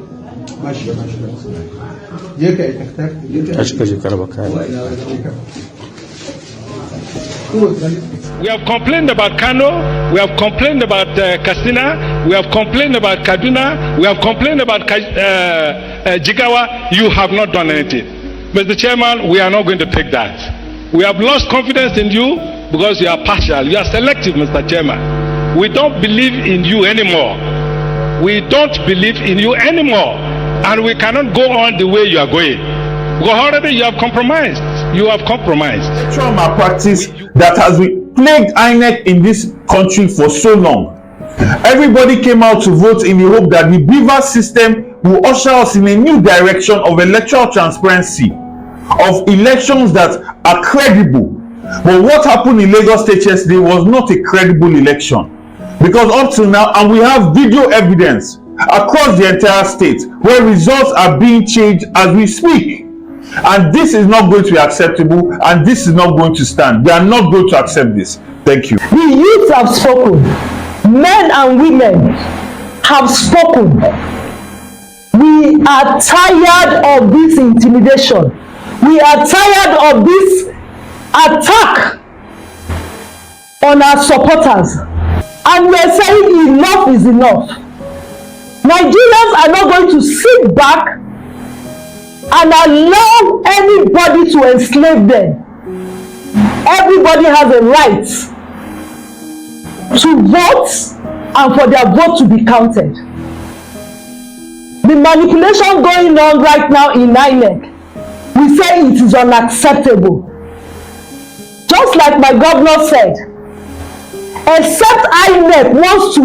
We have complained about Kano, we have complained about Katsina, we have complained about Kaduna, we have complained about Jigawa. You have not done anything. Mr. Chairman, we are not going to take that. We have lost confidence in you because you are partial. You are selective, Mr. Chairman. We don't believe in you anymore. We don't believe in you anymore. And we cannot go on the way you are going. Because already you have compromised. You have compromised. Electoral malpractice that has been plagued INEC in this country for so long. Everybody came out to vote in the hope that the BVAS system will usher us in a new direction of electoral transparency, of elections that are credible. But what happened in Lagos State yesterday was not a credible election, because up till now, and we have video evidence across the entire state where results are being changed as we speak, and this is not going to be acceptable, and this is not going to stand. We are not going to accept this. Thank you. The youth have spoken. Men and women have spoken. We are tired of this intimidation. We are tired of this attack on our supporters. And we are saying enough is enough. Nigerians are not going to sit back and allow anybody to enslave them. Everybody has a right to vote and for their vote to be counted. The manipulation going on right now in INEC, we say it is unacceptable. Just like my governor said, except INEC wants to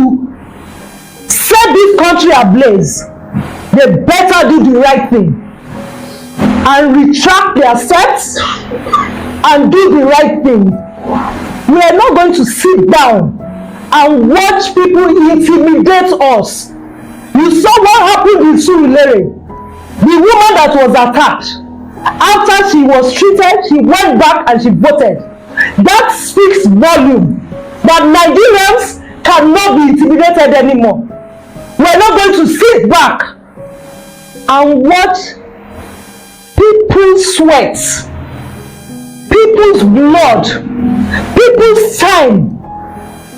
set this country ablaze, they better do the right thing and retract their steps and do the right thing. We are not going to sit down and watch people intimidate us. You saw what happened in Surulere. The woman that was attacked, after she was treated, she went back and she voted. That speaks volume that Nigerians cannot be intimidated anymore. We are not going to sit back and watch people's sweat, people's blood, people's time,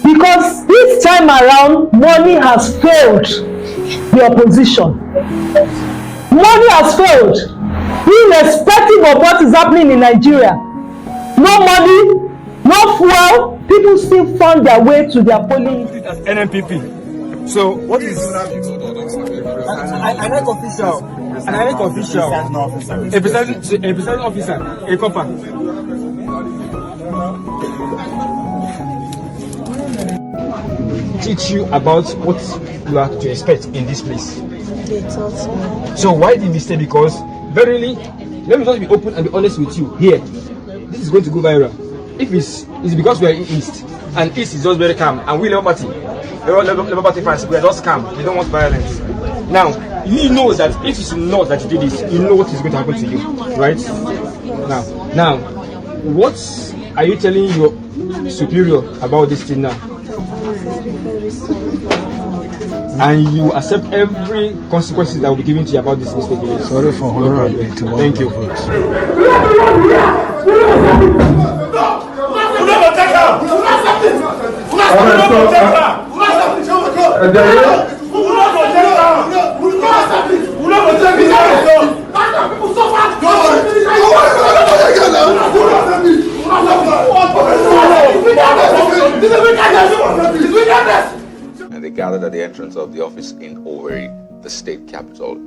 because this time around money has failed the opposition. Money has failed, irrespective of what is happening in Nigeria. No money, no fuel, people still found their way to their polling. NNPP. So what is an official? An INEC official, a presiding officer, a copper. Teach you about what you are to expect in this place. So why the mistake? Because verily, let me just be open and be honest with you here. This is going to go viral. If it's because we are in East, and East is just very calm, and we Labour Party fans, we are just calm. We don't want violence. Now, you know that if you know that you did this, you know what is going to happen to you, right? Now, what are you telling your superior about this thing now? And you accept every consequences that will be given to you about this mistake. Sorry for horror. Thank you. And they gathered at the entrance of the office in Owerri, the state capital.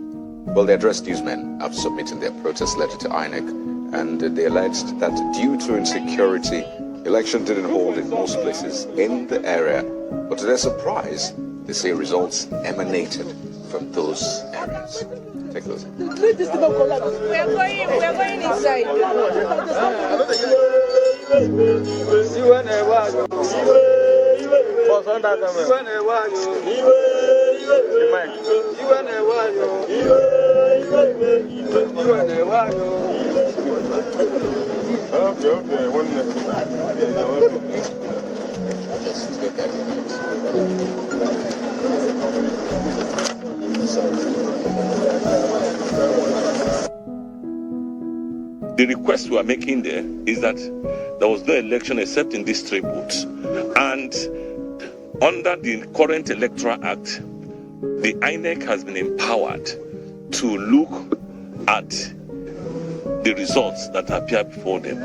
Well, they addressed newsmen after submitting their protest letter to INEC, and they alleged that due to insecurity, election didn't hold in most places in the area. But to their surprise, they say results emanated from those areas. Take those. We are going inside. The request we are making there is that there was no election except in these 3 booths. And under the current Electoral Act, the INEC has been empowered to look at the results that appear before them.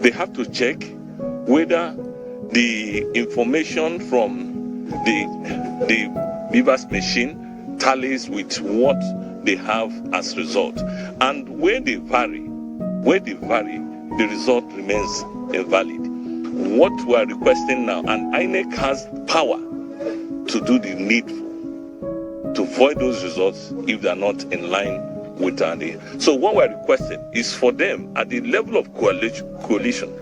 They have to check whether the information from the BVAS machine tallies with what they have as result. And where they vary, the result remains invalid. What we are requesting now, and INEC has power to do the needful to void those results if they are not in line with our need. So what we are requesting is for them at the level of coalition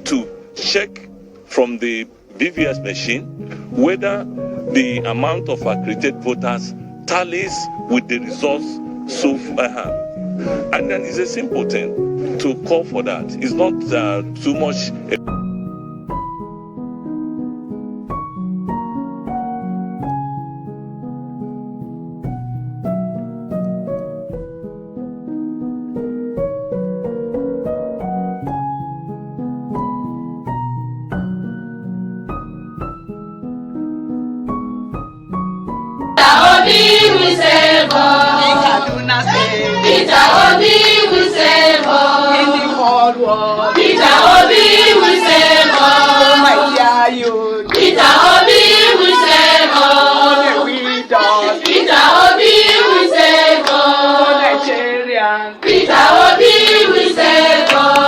to check from the BVS machine whether the amount of accredited voters tallies with the results so far. And then it's a simple thing to call for that. It's not too much. Peter Obi will save us. In the whole world. Peter Obi will save us. Oh my dear youth. Peter Obi will save us. Oh the widows. Peter Obi will save us. Oh Nigerian. Peter Obi will save us.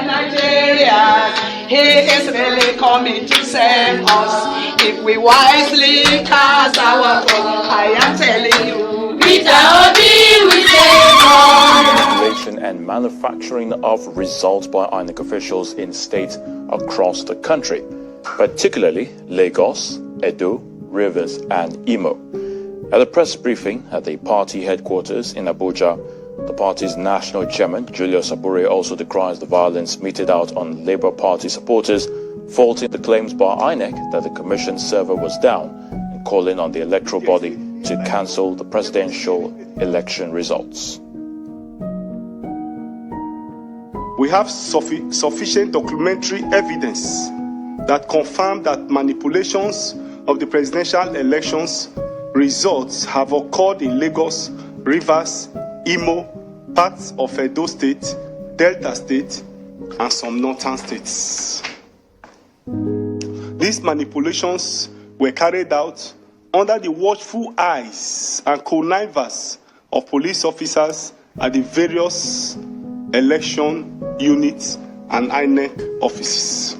Nigeria. He is really coming to save us. If we wisely cast our vote, I am telling you, Peter Obi will save us. And manufacturing of results by INEC officials in states across the country, particularly Lagos, Edo, Rivers, and Imo. At a press briefing at the party headquarters in Abuja, the party's national chairman, Julius Abure, also decries the violence meted out on Labour Party supporters, faulting the claims by INEC that the commission server was down and calling on the electoral body to cancel the presidential election results. We have sufficient documentary evidence that confirm that manipulations of the presidential elections results have occurred in Lagos, Rivers, Imo, parts of Edo State, Delta State, and some northern states. These manipulations were carried out under the watchful eyes and connivance of police officers at the various election units and INEC offices.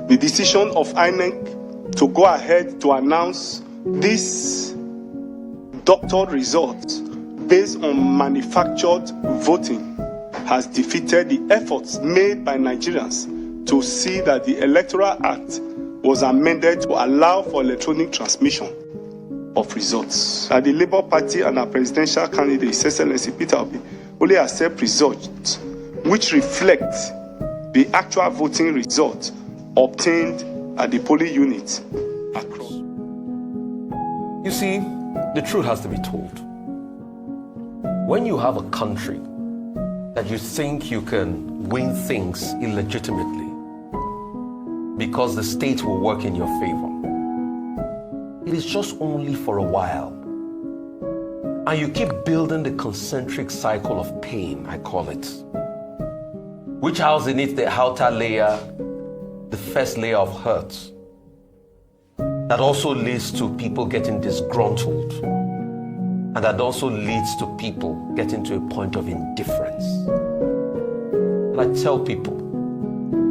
The decision of INEC to go ahead to announce this doctored result based on manufactured voting has defeated the efforts made by Nigerians to see that the Electoral Act was amended to allow for electronic transmission of results. At the Labour Party and our presidential candidate, His Excellency Peter Obi, only accept results which reflect the actual voting result obtained at the polling unit across. You see, the truth has to be told. When you have a country that you think you can win things illegitimately because the state will work in your favor, it is just only for a while. And you keep building the concentric cycle of pain, I call it, which has in it the outer layer, the first layer of hurt, that also leads to people getting disgruntled, and that also leads to people getting to a point of indifference. And I tell people,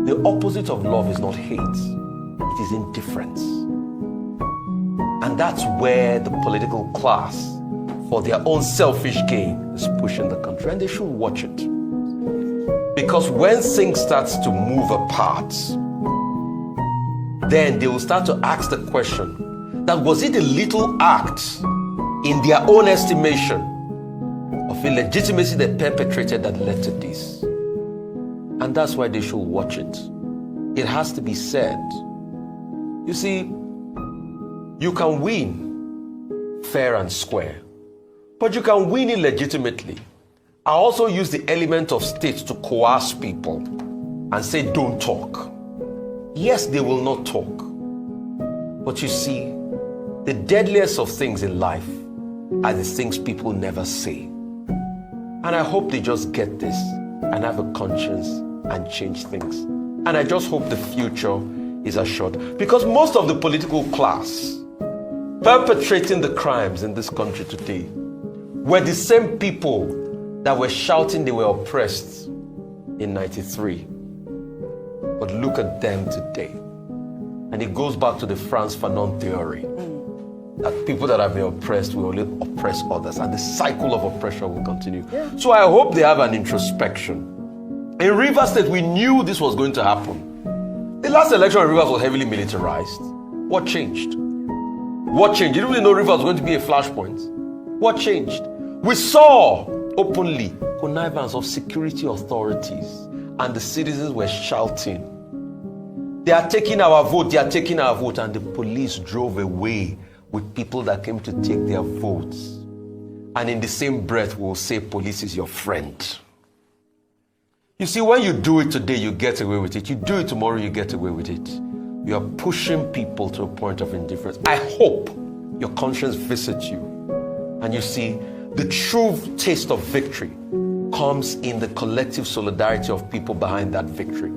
the opposite of love is not hate, it is indifference. And that's where the political class, for their own selfish gain, is pushing the country, and they should watch it. Because when things start to move apart, then they will start to ask the question, that was it a little act in their own estimation of illegitimacy they perpetrated that led to this? And that's why they should watch it. It has to be said. You see, you can win fair and square, but you can win illegitimately. I also use the element of state to coerce people and say, don't talk. Yes, they will not talk. But you see, the deadliest of things in life are the things people never say. And I hope they just get this and have a conscience and change things. And I just hope the future is assured. Because most of the political class perpetrating the crimes in this country today were the same people that were shouting they were oppressed in 93. But look at them today. And it goes back to the Frantz Fanon theory. That people that have been oppressed will only oppress others, and the cycle of oppression will continue. Yeah. So I hope they have an introspection. In Rivers State, we knew this was going to happen. The last election in Rivers was heavily militarized. What changed? What changed? You didn't know Rivers was going to be a flashpoint. What changed? We saw openly connivance of security authorities, and the citizens were shouting, "They are taking our vote, they are taking our vote," and the police drove away with people that came to take their votes. And in the same breath, we'll say police is your friend. You see, when you do it today, you get away with it. You do it tomorrow, you get away with it. You are pushing people to a point of indifference. I hope your conscience visits you and you see the true taste of victory comes in the collective solidarity of people behind that victory.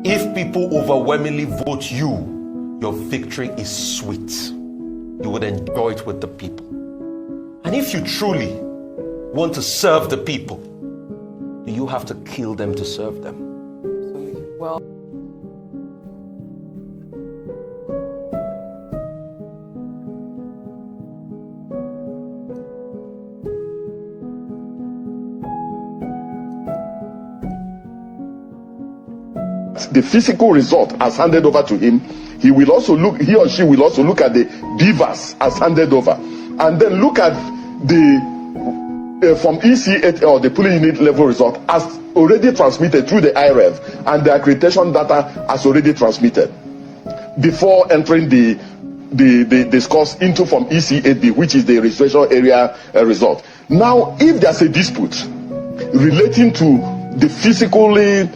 If people overwhelmingly vote you, your victory is sweet. You would enjoy it with the people. And if you truly want to serve the people, you have to kill them to serve them. Well, the physical result as handed over to him, he or she will also look at the beavers as handed over, and then look at the from EC8 or the polling unit level result as already transmitted through the IREV, and the accreditation data as already transmitted before entering the scores into from EC8B, which is the registration area result. Now, if there's a dispute relating to the physically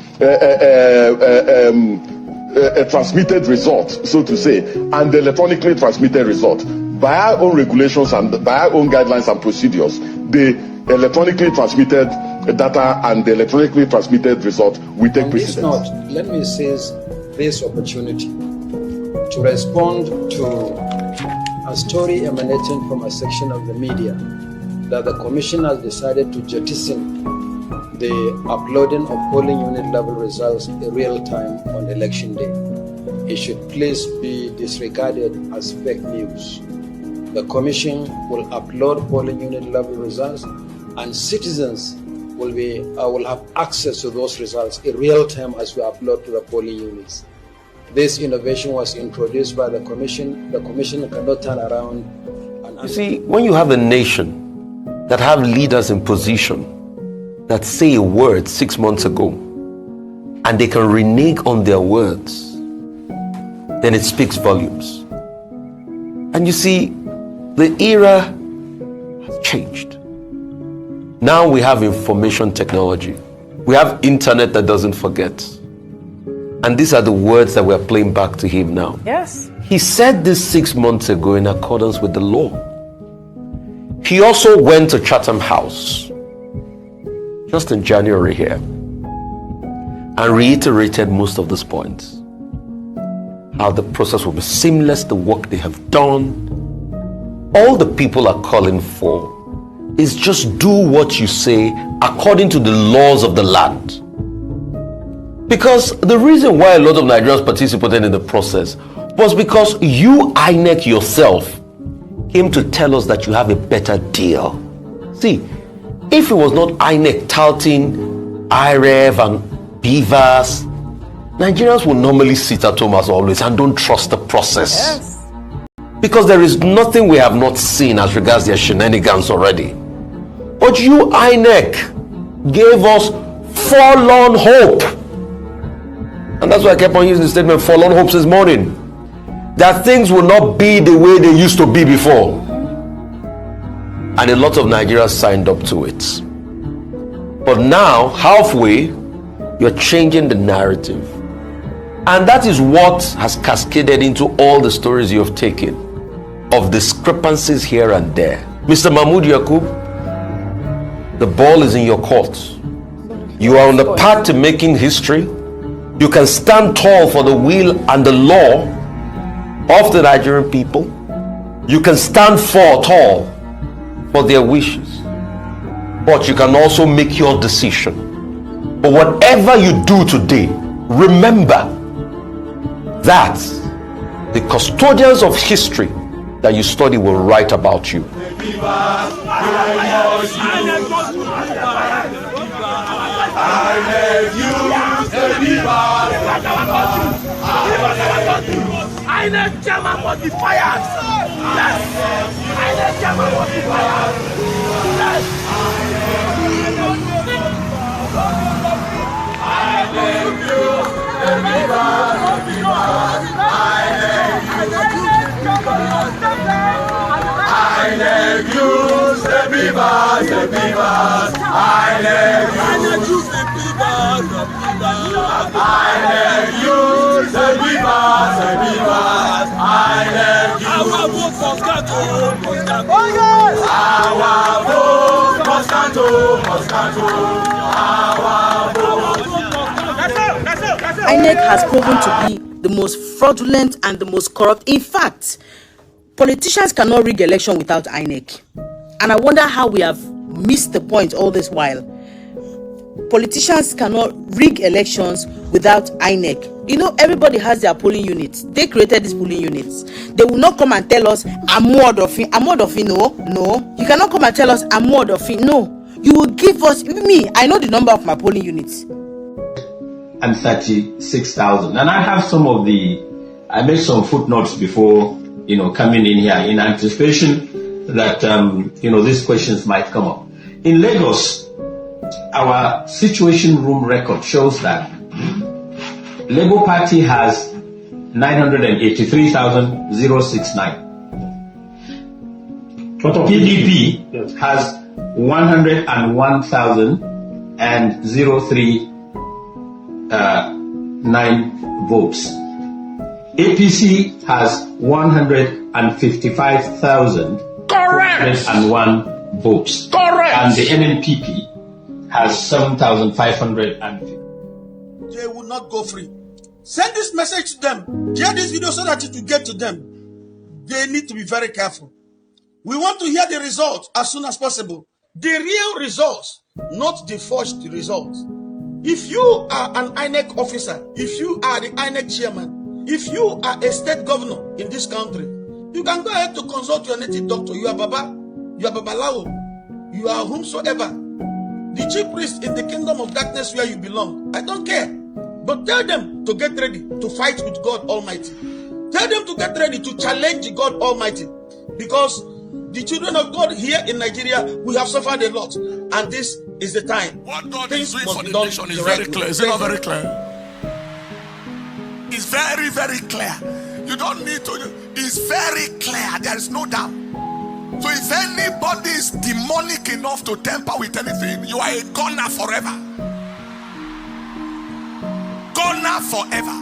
transmitted result, so to say, and the electronically transmitted result, by our own regulations and by our own guidelines and procedures, the electronically transmitted data and the electronically transmitted result will take precedence. Note, let me seize this opportunity to respond to a story emanating from a section of the media that the Commission has decided to jettison the uploading of polling unit level results in real time on election day. It should please be disregarded as fake news. The Commission will upload polling unit level results, and citizens will have access to those results in real time as we upload to the polling units. This innovation was introduced by the Commission. The Commission cannot turn around. You see, when you have a nation that have leaders in position that say a word 6 months ago and they can renege on their words, then it speaks volumes. And you see, the era has changed. Now we have information technology. We have internet that doesn't forget. And these are the words that we're playing back to him now. Yes. He said this 6 months ago in accordance with the law. He also went to Chatham House just in January here and reiterated most of these points. How the process will be seamless, the work they have done. All the people are calling for is just do what you say according to the laws of the land. Because the reason why a lot of Nigerians participated in the process was because you, INEC yourself, came to tell us that you have a better deal. See, if it was not INEC touting IREV and Beavers, Nigerians will normally sit at home as always and don't trust the process. Yes. Because there is nothing we have not seen as regards their shenanigans already. But you, INEC, gave us forlorn hope. And that's why I kept on using the statement forlorn hopes this morning. That things will not be the way they used to be before. And a lot of Nigerians signed up to it. But now, halfway, you're changing the narrative. And that is what has cascaded into all the stories you have taken of discrepancies here and there. Mr. Mahmoud Yakub, the ball is in your court. You are on the path to making history. You can stand tall for the will and the law of the Nigerian people. You can stand tall for their wishes. But you can also make your decision. But whatever you do today, remember that the custodians of history that you study will write about you. INEC German must be fired. Yes. INEC German must be fired. Yes. INEC has proven to be the most fraudulent and the most corrupt. In fact, politicians cannot rig election without INEC. And I wonder how we have missed the point all this while. Politicians cannot rig elections without INEC. You know, everybody has their polling units. They created these polling units. They will not come and tell us, I'm more Odofin. No. You cannot come and tell us, I'm more Odofin. No. You will give us, me, I know the number of my polling units. And 36,000. And I have I made some footnotes before, coming in here in anticipation that, these questions might come up. In Lagos, our situation room record shows that Labour Party has 983,069. PDP has 101,003 votes. APC has 155,001 votes. Correct. And the NNPP has 7,550. They will not go free. Send this message to them. Share this video so that it will get to them. They need to be very careful. We want to hear the results as soon as possible. The real results, not the forged results. If you are an INEC officer, if you are the INEC chairman, if you are a state governor in this country, you can go ahead to consult your native doctor. You are Baba, you are Babalawo, you are whomsoever. The chief priest in the kingdom of darkness where you belong. I don't care. But tell them to get ready to fight with God Almighty. Tell them to get ready to challenge God Almighty. Because the children of God here in Nigeria, we have suffered a lot. And this is the time. What God is doing for the nation is very clear. Is it not very clear? It's very, very clear. You don't need to. It's very clear. There is no doubt. So if anybody is demonic enough to tamper with anything, you are a goner forever. Goner forever.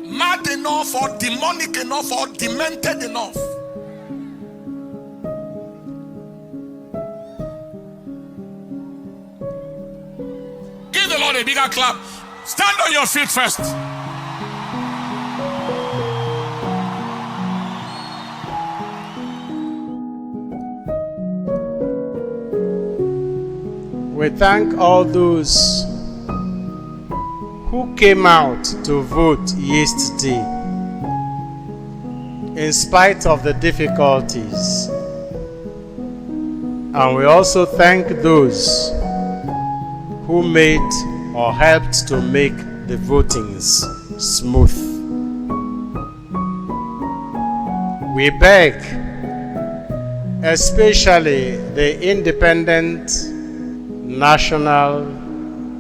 Mad enough or demonic enough or demented enough. Give the Lord a bigger clap. Stand on your feet first. We thank all those who came out to vote yesterday in spite of the difficulties. And we also thank those who made or helped to make the votings smooth. We beg, especially the Independent National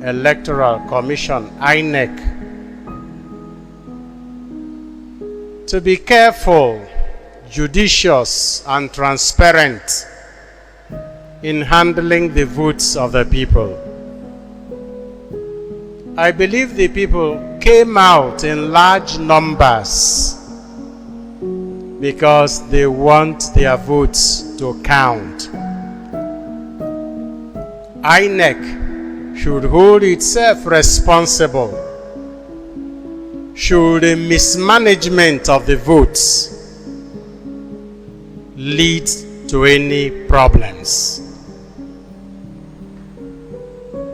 Electoral Commission, INEC, to be careful, judicious, and transparent in handling the votes of the people. I believe the people came out in large numbers because they want their votes to count. INEC should hold itself responsible should a mismanagement of the votes lead to any problems.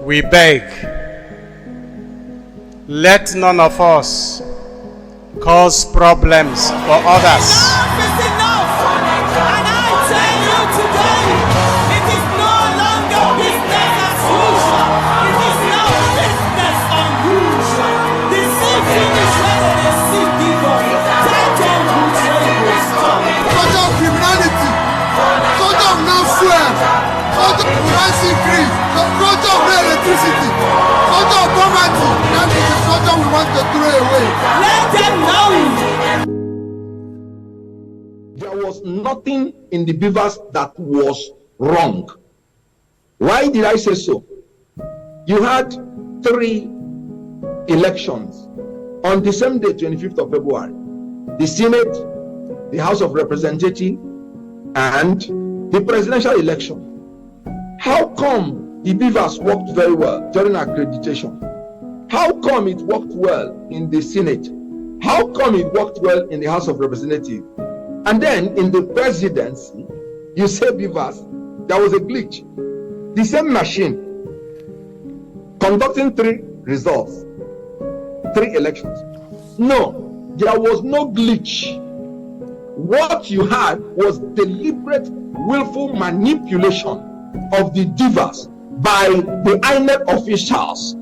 We beg, let none of us cause problems for others. There was nothing in the beavers that was wrong. Why did I say so? You had 3 elections on the same day, 25th of February. The Senate, the House of Representatives, and the presidential election. How come the beavers worked very well during accreditation? How come it worked well in the Senate? How come it worked well in the House of Representatives? And then in the presidency, you say beavers, there was a glitch. The same machine conducting 3 results, 3 elections. No, there was no glitch. What you had was deliberate, willful manipulation of the divas by the INEC officials,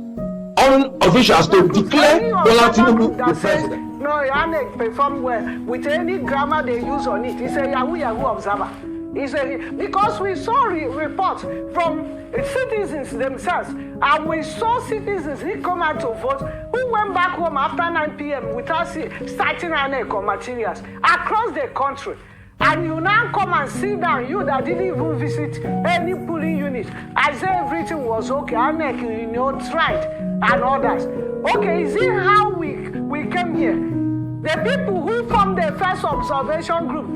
officials to declare Bola Tinubu the president. No, INEC performed well with any grammar they use on it. It's a Yahoo observer. Because we saw reports from citizens themselves, and we saw citizens who come out to vote who went back home after 9 p.m. without starting INEC materials across the country. And you now come and sit down, you that didn't even visit any polling unit, as if everything was okay, INEC, tried, and others. Okay, is it how we came here? The people who formed the first observation group,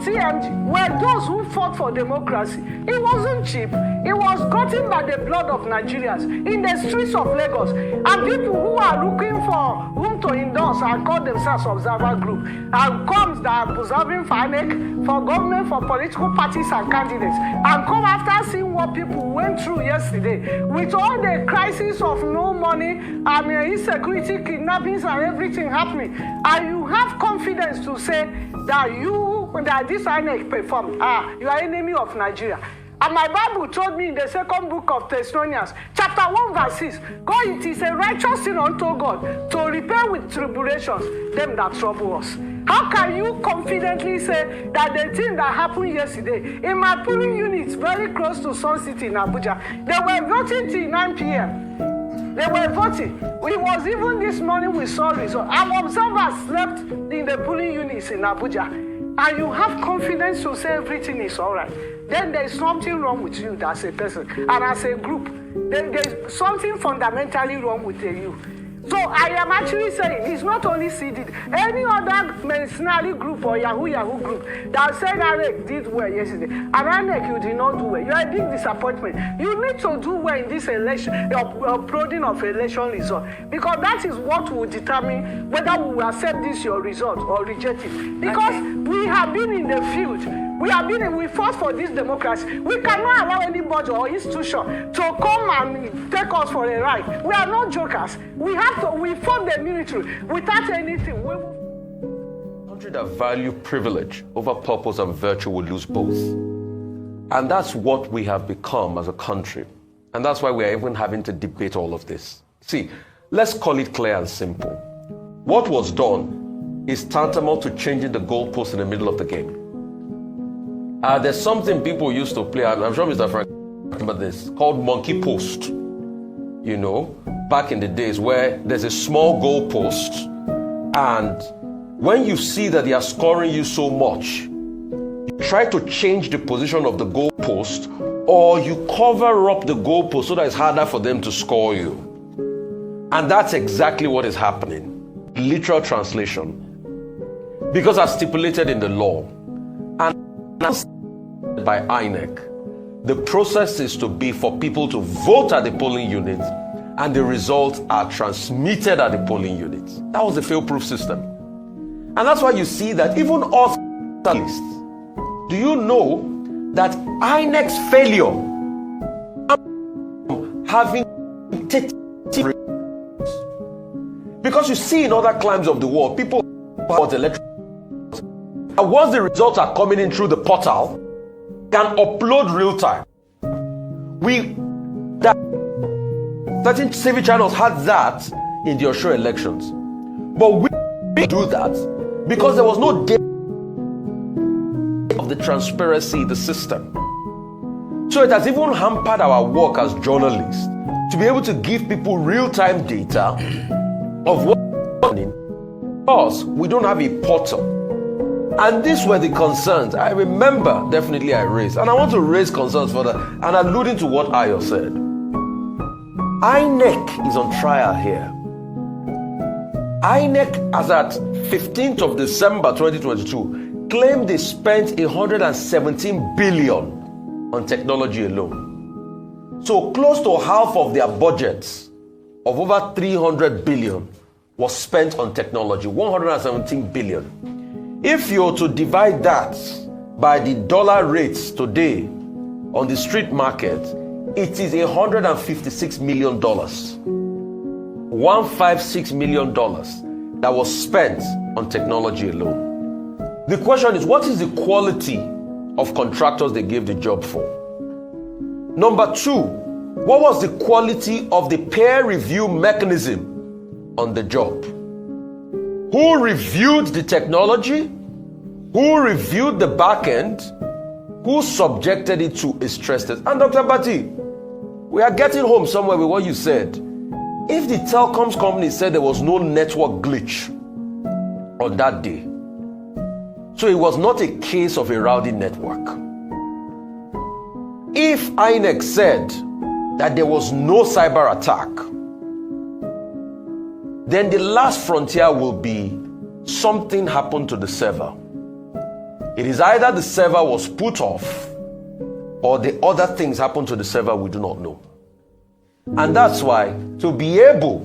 TMG, were those who fought for democracy. It wasn't cheap. It was gotten by the blood of Nigerians in the streets of Lagos. And people who are looking for whom to endorse and call themselves observer group, and comes that are observing for INEC, for government, for political parties and candidates, and come after seeing what people went through yesterday, with all the crisis of no money, insecurity, kidnappings, and everything happening, and you have confidence to say that this INEC performed, you are enemy of Nigeria. And my Bible told me in the 2nd book of Thessalonians, chapter 1, verse 6, God, it is a righteous sin unto God to repair with tribulations them that trouble us. How can you confidently say that the thing that happened yesterday in my polling units very close to Sun City in Abuja, they were voting till 9 p.m. They were voting. It was even this morning we saw results. Our observers slept in the polling units in Abuja. And you have confidence to say everything is all right. Then there is something wrong with you as a person and as a group. Then there is something fundamentally wrong with you. So I am actually saying it's not only CDD. Any other mercenary group or Yahoo group that said INEC did well yesterday, and INEC you did not do well, you are a big disappointment. You need to do well in this election, uploading of election result, because that is what will determine whether we will accept this your result or reject it. Because we have been in the field. We fought for this democracy. We cannot allow anybody or institution to come and take us for a ride. We are not jokers. We fought the military without anything. A country that value privilege over purpose and virtue will lose both. And that's what we have become as a country. And that's why we are even having to debate all of this. See, let's call it clear and simple. What was done is tantamount to changing the goalpost in the middle of the game. There's something people used to play, and I'm sure Mr. Frank remember this, called monkey post. Back in the days where there's a small goal post, and when you see that they are scoring you so much, you try to change the position of the goal post, or you cover up the goal post so that it's harder for them to score you. And that's exactly what is happening. Literal translation. Because as stipulated in the law, and by INEC, The process is to be for people to vote at the polling unit, and the results are transmitted at the polling units. That was the fail-proof system. And that's why you see that even us journalists, do you know that INEC's failure having because you see in other climes of the world, people about elections, and once the results are coming in through the portal, can upload real time. Certain TV channels had that in the Osho elections, but we do that because there was no data of the transparency in the system. So it has even hampered our work as journalists to be able to give people real-time data of what's happening because we don't have a portal. And these were the concerns I remember definitely I raised. And I want to raise concerns further and alluding to what Ayo said. INEC is on trial here. INEC, as at 15th of December 2022, claimed they spent 117 billion on technology alone. So close to half of their budgets of over 300 billion was spent on technology, 117 billion. If you're to divide that by the dollar rates today on the street market, it is $156 million. $156 million that was spent on technology alone. The question is, what is the quality of contractors they gave the job for? Number two, what was the quality of the peer review mechanism on the job? Who reviewed the technology? Who reviewed the back end? Who subjected it to a stress test? And Dr. Bati, we are getting home somewhere with what you said. If the telecoms company said there was no network glitch on that day, so it was not a case of a rowdy network. If INEC said that there was no cyber attack, then the last frontier will be something happened to the server. It is either the server was put off or the other things happened to the server we do not know. And that's why to be able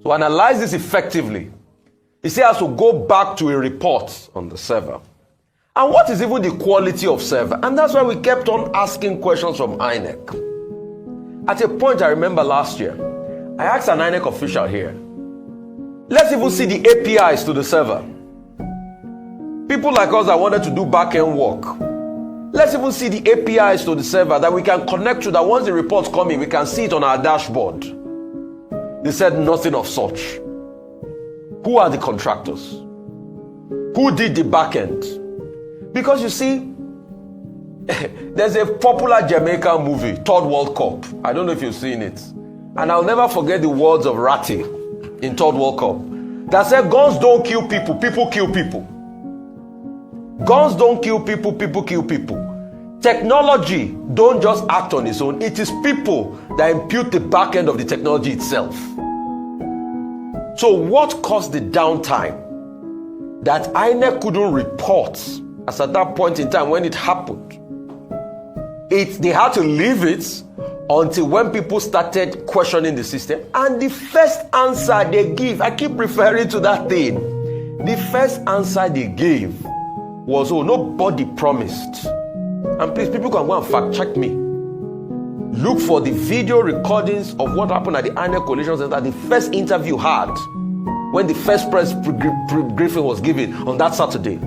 to analyze this effectively, you see, has to go back to a report on the server. And what is even the quality of server? And that's why we kept on asking questions from INEC. At a point, I remember last year, I asked an INEC official here, let's even see the APIs to the server. People like us that wanted to do back-end work, let's even see the APIs to the server that we can connect to, that once the reports come in, we can see it on our dashboard. They said nothing of such. Who are the contractors? Who did the back end? Because you see, there's a popular Jamaican movie, Third World Cup. I don't know if you've seen it. And I'll never forget the words of Ratty in Third World Cup that said, guns don't kill people, people kill people. Guns don't kill people, people kill people. Technology don't just act on its own. It is people that impute the back end of the technology itself. So what caused the downtime that INEC couldn't report as at that point in time when it happened? They had to leave it until when people started questioning the system. And the first answer they give, I keep referring to that thing. The first answer they gave was, oh, nobody promised. And please, people can go and fact check me. Look for the video recordings of what happened at the INEC Coalition Center, the first interview had when the first press briefing was given on that Saturday.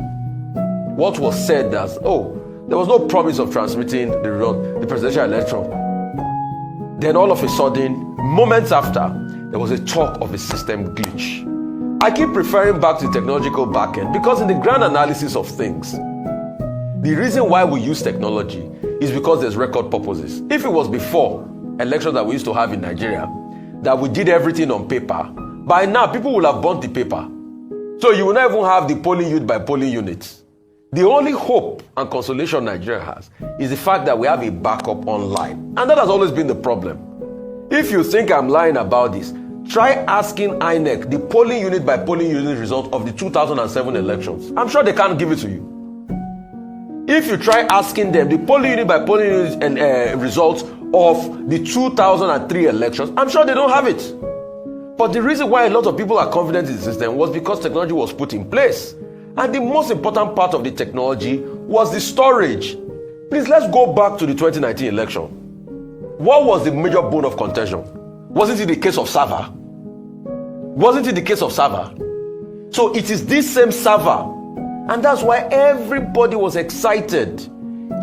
What was said as, oh, there was no promise of transmitting the presidential election. Then all of a sudden, moments after, there was a talk of a system glitch. I keep referring back to the technological backend because in the grand analysis of things, the reason why we use technology is because there's record purposes. If it was before elections that we used to have in Nigeria, that we did everything on paper, by now people will have burnt the paper. So you will not even have the polling unit by polling units. The only hope and consolation Nigeria has is the fact that we have a backup online. And that has always been the problem. If you think I'm lying about this, try asking INEC the polling unit by polling unit result of the 2007 elections. I'm sure they can't give it to you. If you try asking them the polling unit by polling unit and results of the 2003 elections, I'm sure they don't have it. But the reason why a lot of people are confident in the system was because technology was put in place. And the most important part of the technology was the storage. Please, let's go back to the 2019 election. What was the major bone of contention? Wasn't it the case of server? Wasn't it the case of server? So it is this same server. And that's why everybody was excited.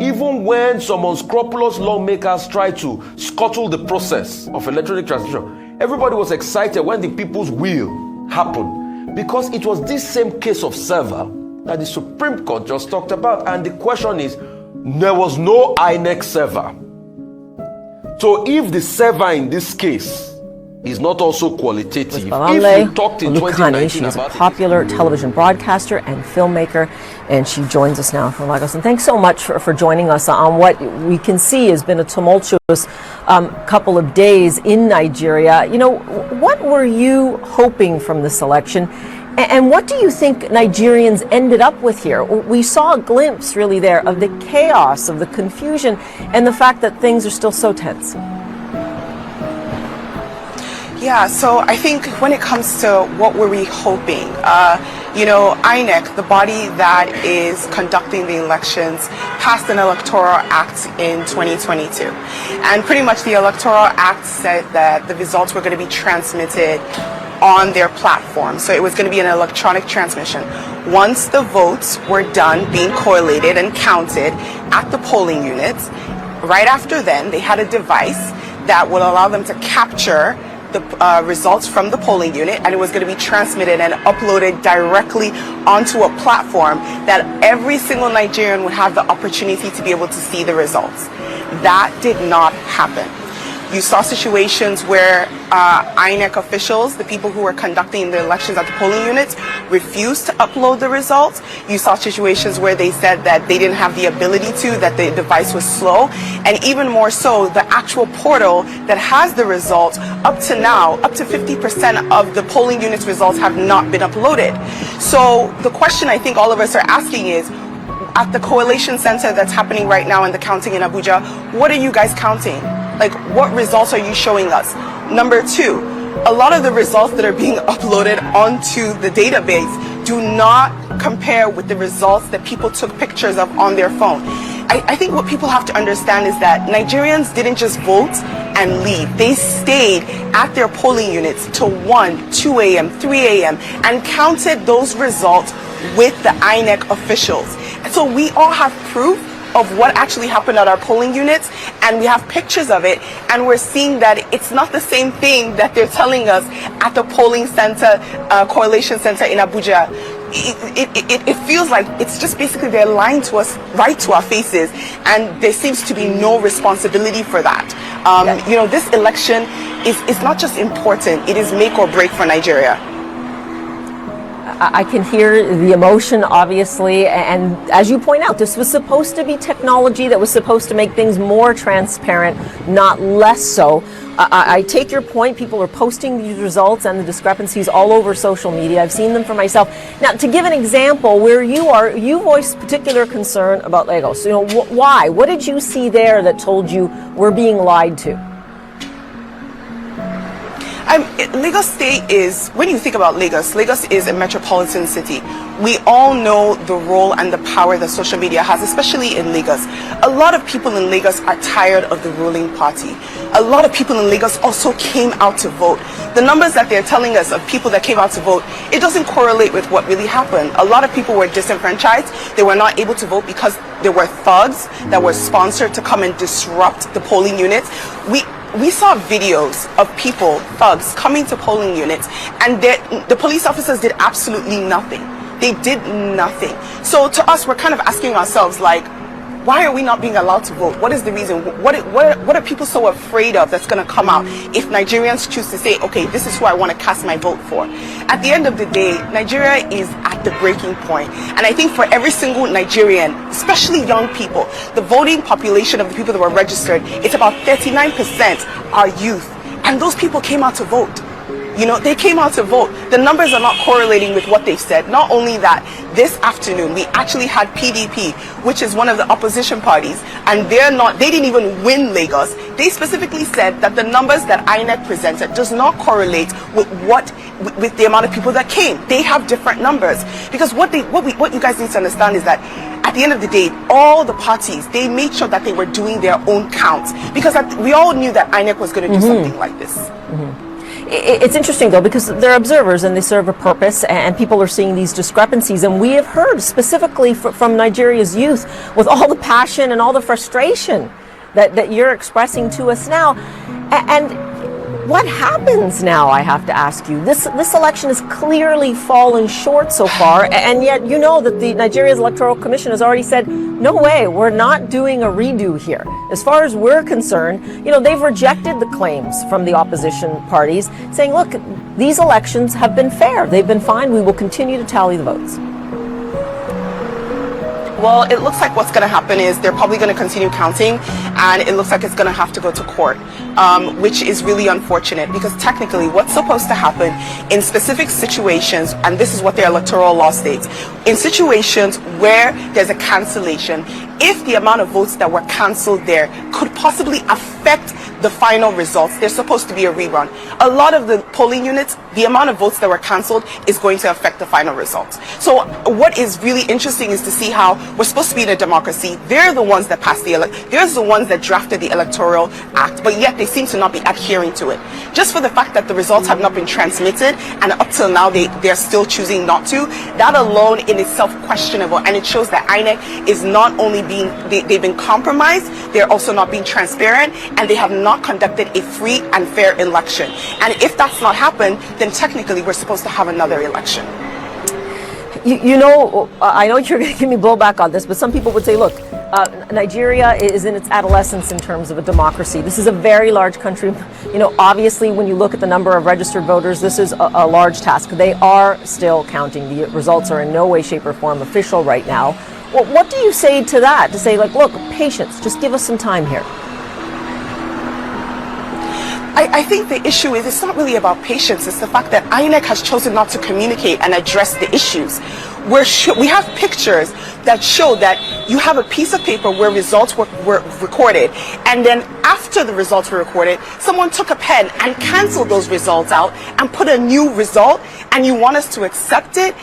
Even when some unscrupulous lawmakers tried to scuttle the process of electronic transmission, everybody was excited when the people's will happened. Because it was this same case of server that the Supreme Court just talked about. And the question is, there was no INEC server. So if the server in this case is not also qualitative, if we talked in 2019 she's a popular television broadcaster and filmmaker, and she joins us now from Lagos. And thanks so much for joining us on what we can see has been a tumultuous couple of days in Nigeria. You know, what were you hoping from this election? And what do you think Nigerians ended up with here? We saw a glimpse really there of the chaos, of the confusion, and the fact that things are still so tense. Yeah, so I think when it comes to what were we hoping, you know, INEC, the body that is conducting the elections, passed an electoral act in 2022. And pretty much the electoral act said that the results were going to be transmitted on their platform. So it was going to be an electronic transmission. Once the votes were done being correlated and counted at the polling units, right after then, they had a device that would allow them to capture the results from the polling unit, and it was going to be transmitted and uploaded directly onto a platform that every single Nigerian would have the opportunity to be able to see the results. That did not happen. You saw situations where INEC officials, the people who were conducting the elections at the polling units, refused to upload the results. You saw situations where they said that they didn't have the ability to, that the device was slow. And even more so, the actual portal that has the results, up to now, up to 50% of the polling units results have not been uploaded. So the question I think all of us are asking is, at the coalition center that's happening right now in the counting in Abuja, what are you guys counting? Like, what results are you showing us? Number two, a lot of the results that are being uploaded onto the database do not compare with the results that people took pictures of on their phone. I think what people have to understand is that Nigerians didn't just vote and leave. They stayed at their polling units till 1, 2 a.m., 3 a.m. and counted those results with the INEC officials. And so we all have proof of what actually happened at our polling units, and we have pictures of it, and we're seeing that it's not the same thing that they're telling us at the polling center, coalition center in Abuja. It feels like it's just basically they're lying to us right to our faces, and there seems to be no responsibility for that. You know, this election is not just important, it is make or break for Nigeria. I can hear the emotion, obviously, and as you point out, this was supposed to be technology that was supposed to make things more transparent, not less so. I take your point. People are posting these results and the discrepancies all over social media. I've seen them for myself. Now, to give an example, where you are, you voiced particular concern about Lagos. You know, why? What did you see there that told you we're being lied to? Lagos State is, when you think about Lagos, Lagos is a metropolitan city. We all know the role and the power that social media has, especially in Lagos. A lot of people in Lagos are tired of the ruling party. A lot of people in Lagos also came out to vote. The numbers that they're telling us of people that came out to vote, it doesn't correlate with what really happened. A lot of people were disenfranchised. They were not able to vote because there were thugs that were sponsored to come and disrupt the polling units. We saw videos of people, thugs, coming to polling units, and the police officers did absolutely nothing. They did nothing. So to us, we're kind of asking ourselves, like, why are we not being allowed to vote? What is the reason? What are people so afraid of that's going to come out if Nigerians choose to say, okay, this is who I want to cast my vote for? At the end of the day, Nigeria is at the breaking point. And I think for every single Nigerian, especially young people, the voting population of the people that were registered, it's about 39% are youth. And those people came out to vote. You know, they came out to vote. The numbers are not correlating with what they said. Not only that, this afternoon we actually had PDP, which is one of the opposition parties, and they didn't even win Lagos. They specifically said that the numbers that INEC presented does not correlate with with the amount of people that came. They have different numbers, because what you guys need to understand is that at the end of the day, all the parties, they made sure that they were doing their own counts, because we all knew that INEC was going to do something like this. It's interesting, though, because they're observers and they serve a purpose, and people are seeing these discrepancies. And we have heard specifically from Nigeria's youth, with all the passion and all the frustration that you're expressing to us now. And what happens now, I have to ask you? This election has clearly fallen short so far, and yet you know that Nigeria's Electoral Commission has already said, no way, we're not doing a redo here. As far as we're concerned, you know, they've rejected the claims from the opposition parties, saying, look, these elections have been fair, they've been fine, we will continue to tally the votes. Well, it looks like what's going to happen is they're probably going to continue counting, and it looks like it's going to have to go to court, which is really unfortunate, because technically what's supposed to happen in specific situations, and this is what their electoral law states, in situations where there's a cancellation, if the amount of votes that were cancelled there could possibly affect the final results, there's supposed to be a rerun. A lot of the polling units, the amount of votes that were cancelled is going to affect the final results. So what is really interesting is to see how we're supposed to be in a democracy. They're the ones that passed they're the ones that drafted the Electoral Act, but yet they seem to not be adhering to it. Just for the fact that the results have not been transmitted, and up till now they're still choosing not to, that alone in itself questionable, and it shows that INEC is not only they've been compromised, they're also not being transparent, and they have not conducted a free and fair election. And if that's not happened, then technically we're supposed to have another election. You know, I know you're going to give me blowback on this, but some people would say, look, Nigeria is in its adolescence in terms of a democracy. This is a very large country. You know, obviously, when you look at the number of registered voters, this is a large task. They are still counting. The results are in no way, shape, or form official right now. Well, what do you say to that? To say, like, look, patience, just give us some time here. I think the issue is, it's not really about patience. It's the fact that INEC has chosen not to communicate and address the issues. We have pictures that show that you have a piece of paper where results were recorded, and then after the results were recorded, someone took a pen and canceled those results out and put a new result, and you want us to accept it?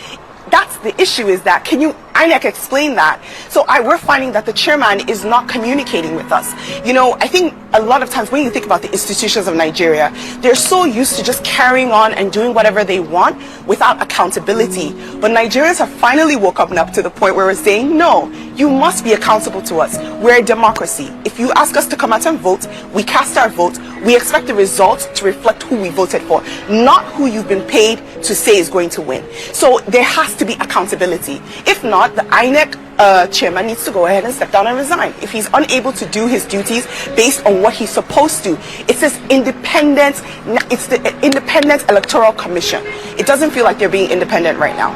That's the issue, is that, can you, INEC, explain that? So we're finding that the chairman is not communicating with us. You know, I think a lot of times when you think about the institutions of Nigeria, they're so used to just carrying on and doing whatever they want without accountability. But Nigerians have finally woken up to the point where we're saying, no, you must be accountable to us. We're a democracy. If you ask us to come out and vote, we cast our vote. We expect the results to reflect who we voted for, not who you've been paid to say is going to win. So there has to be accountability. If not, the INEC chairman needs to go ahead and step down and resign. If he's unable to do his duties based on what he's supposed to, it's this independent, it's the Independent Electoral Commission. It doesn't feel like they're being independent right now.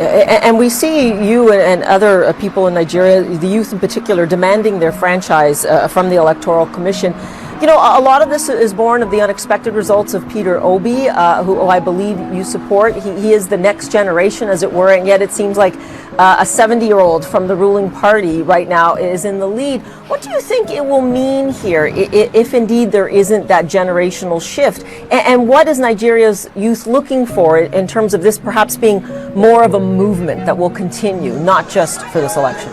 And we see you and other people in Nigeria, the youth in particular, demanding their franchise from the Electoral Commission. You know, a lot of this is born of the unexpected results of Peter Obi, who I believe you support. He is the next generation, as it were, and yet it seems like a 70-year-old from the ruling party right now is in the lead. What do you think it will mean here, if indeed there isn't that generational shift? And what is Nigeria's youth looking for in terms of this perhaps being more of a movement that will continue, not just for this election?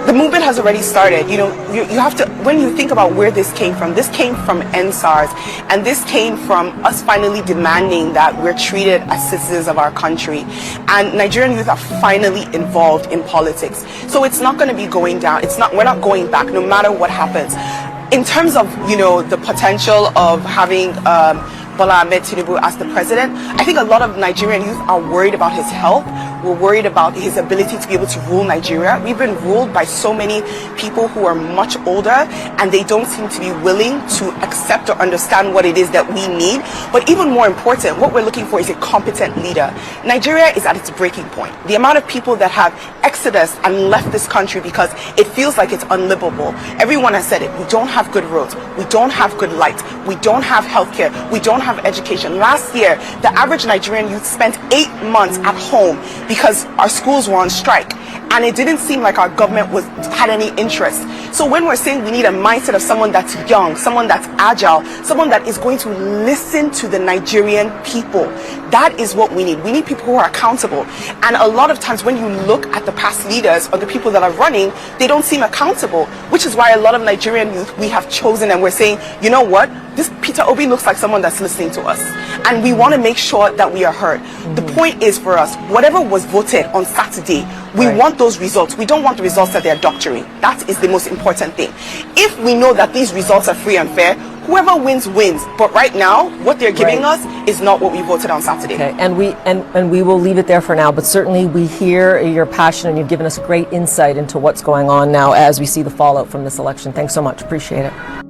The movement has already started. You know, you have to, when you think about where this came from NSARS, and this came from us finally demanding that we're treated as citizens of our country. And Nigerian youth are finally involved in politics. So it's not going to be going down. We're not going back, no matter what happens. In terms of, you know, the potential of having Bola Ahmed Tinubu as the president, I think a lot of Nigerian youth are worried about his health. We're worried about his ability to be able to rule Nigeria. We've been ruled by so many people who are much older, and they don't seem to be willing to accept or understand what it is that we need. But even more important, what we're looking for is a competent leader. Nigeria is at its breaking point. The amount of people that have excess exodus and left this country because it feels like it's unlivable. Everyone has said it. We don't have good roads. We don't have good light. We don't have healthcare. We don't have education. Last year, the average Nigerian youth spent 8 months at home because our schools were on strike. And it didn't seem like our government had any interest. So when we're saying we need a mindset of someone that's young, someone that's agile, someone that is going to listen to the Nigerian people, that is what we need. We need people who are accountable. And a lot of times when you look at the past leaders or the people that are running, they don't seem accountable, which is why a lot of Nigerian youth we have chosen and we're saying, you know what? This Peter Obi looks like someone that's listening to us. And we want to make sure that we are heard. The point is for us, whatever was voted on Saturday, we want those results. We don't want the results that they're doctoring. That is the most important thing. If we know that these results are free and fair, whoever wins, wins. But right now, what they're giving us is not what we voted on Saturday. Okay, and we will leave it there for now, but certainly we hear your passion and you've given us great insight into what's going on now as we see the fallout from this election. Thanks so much. Appreciate it.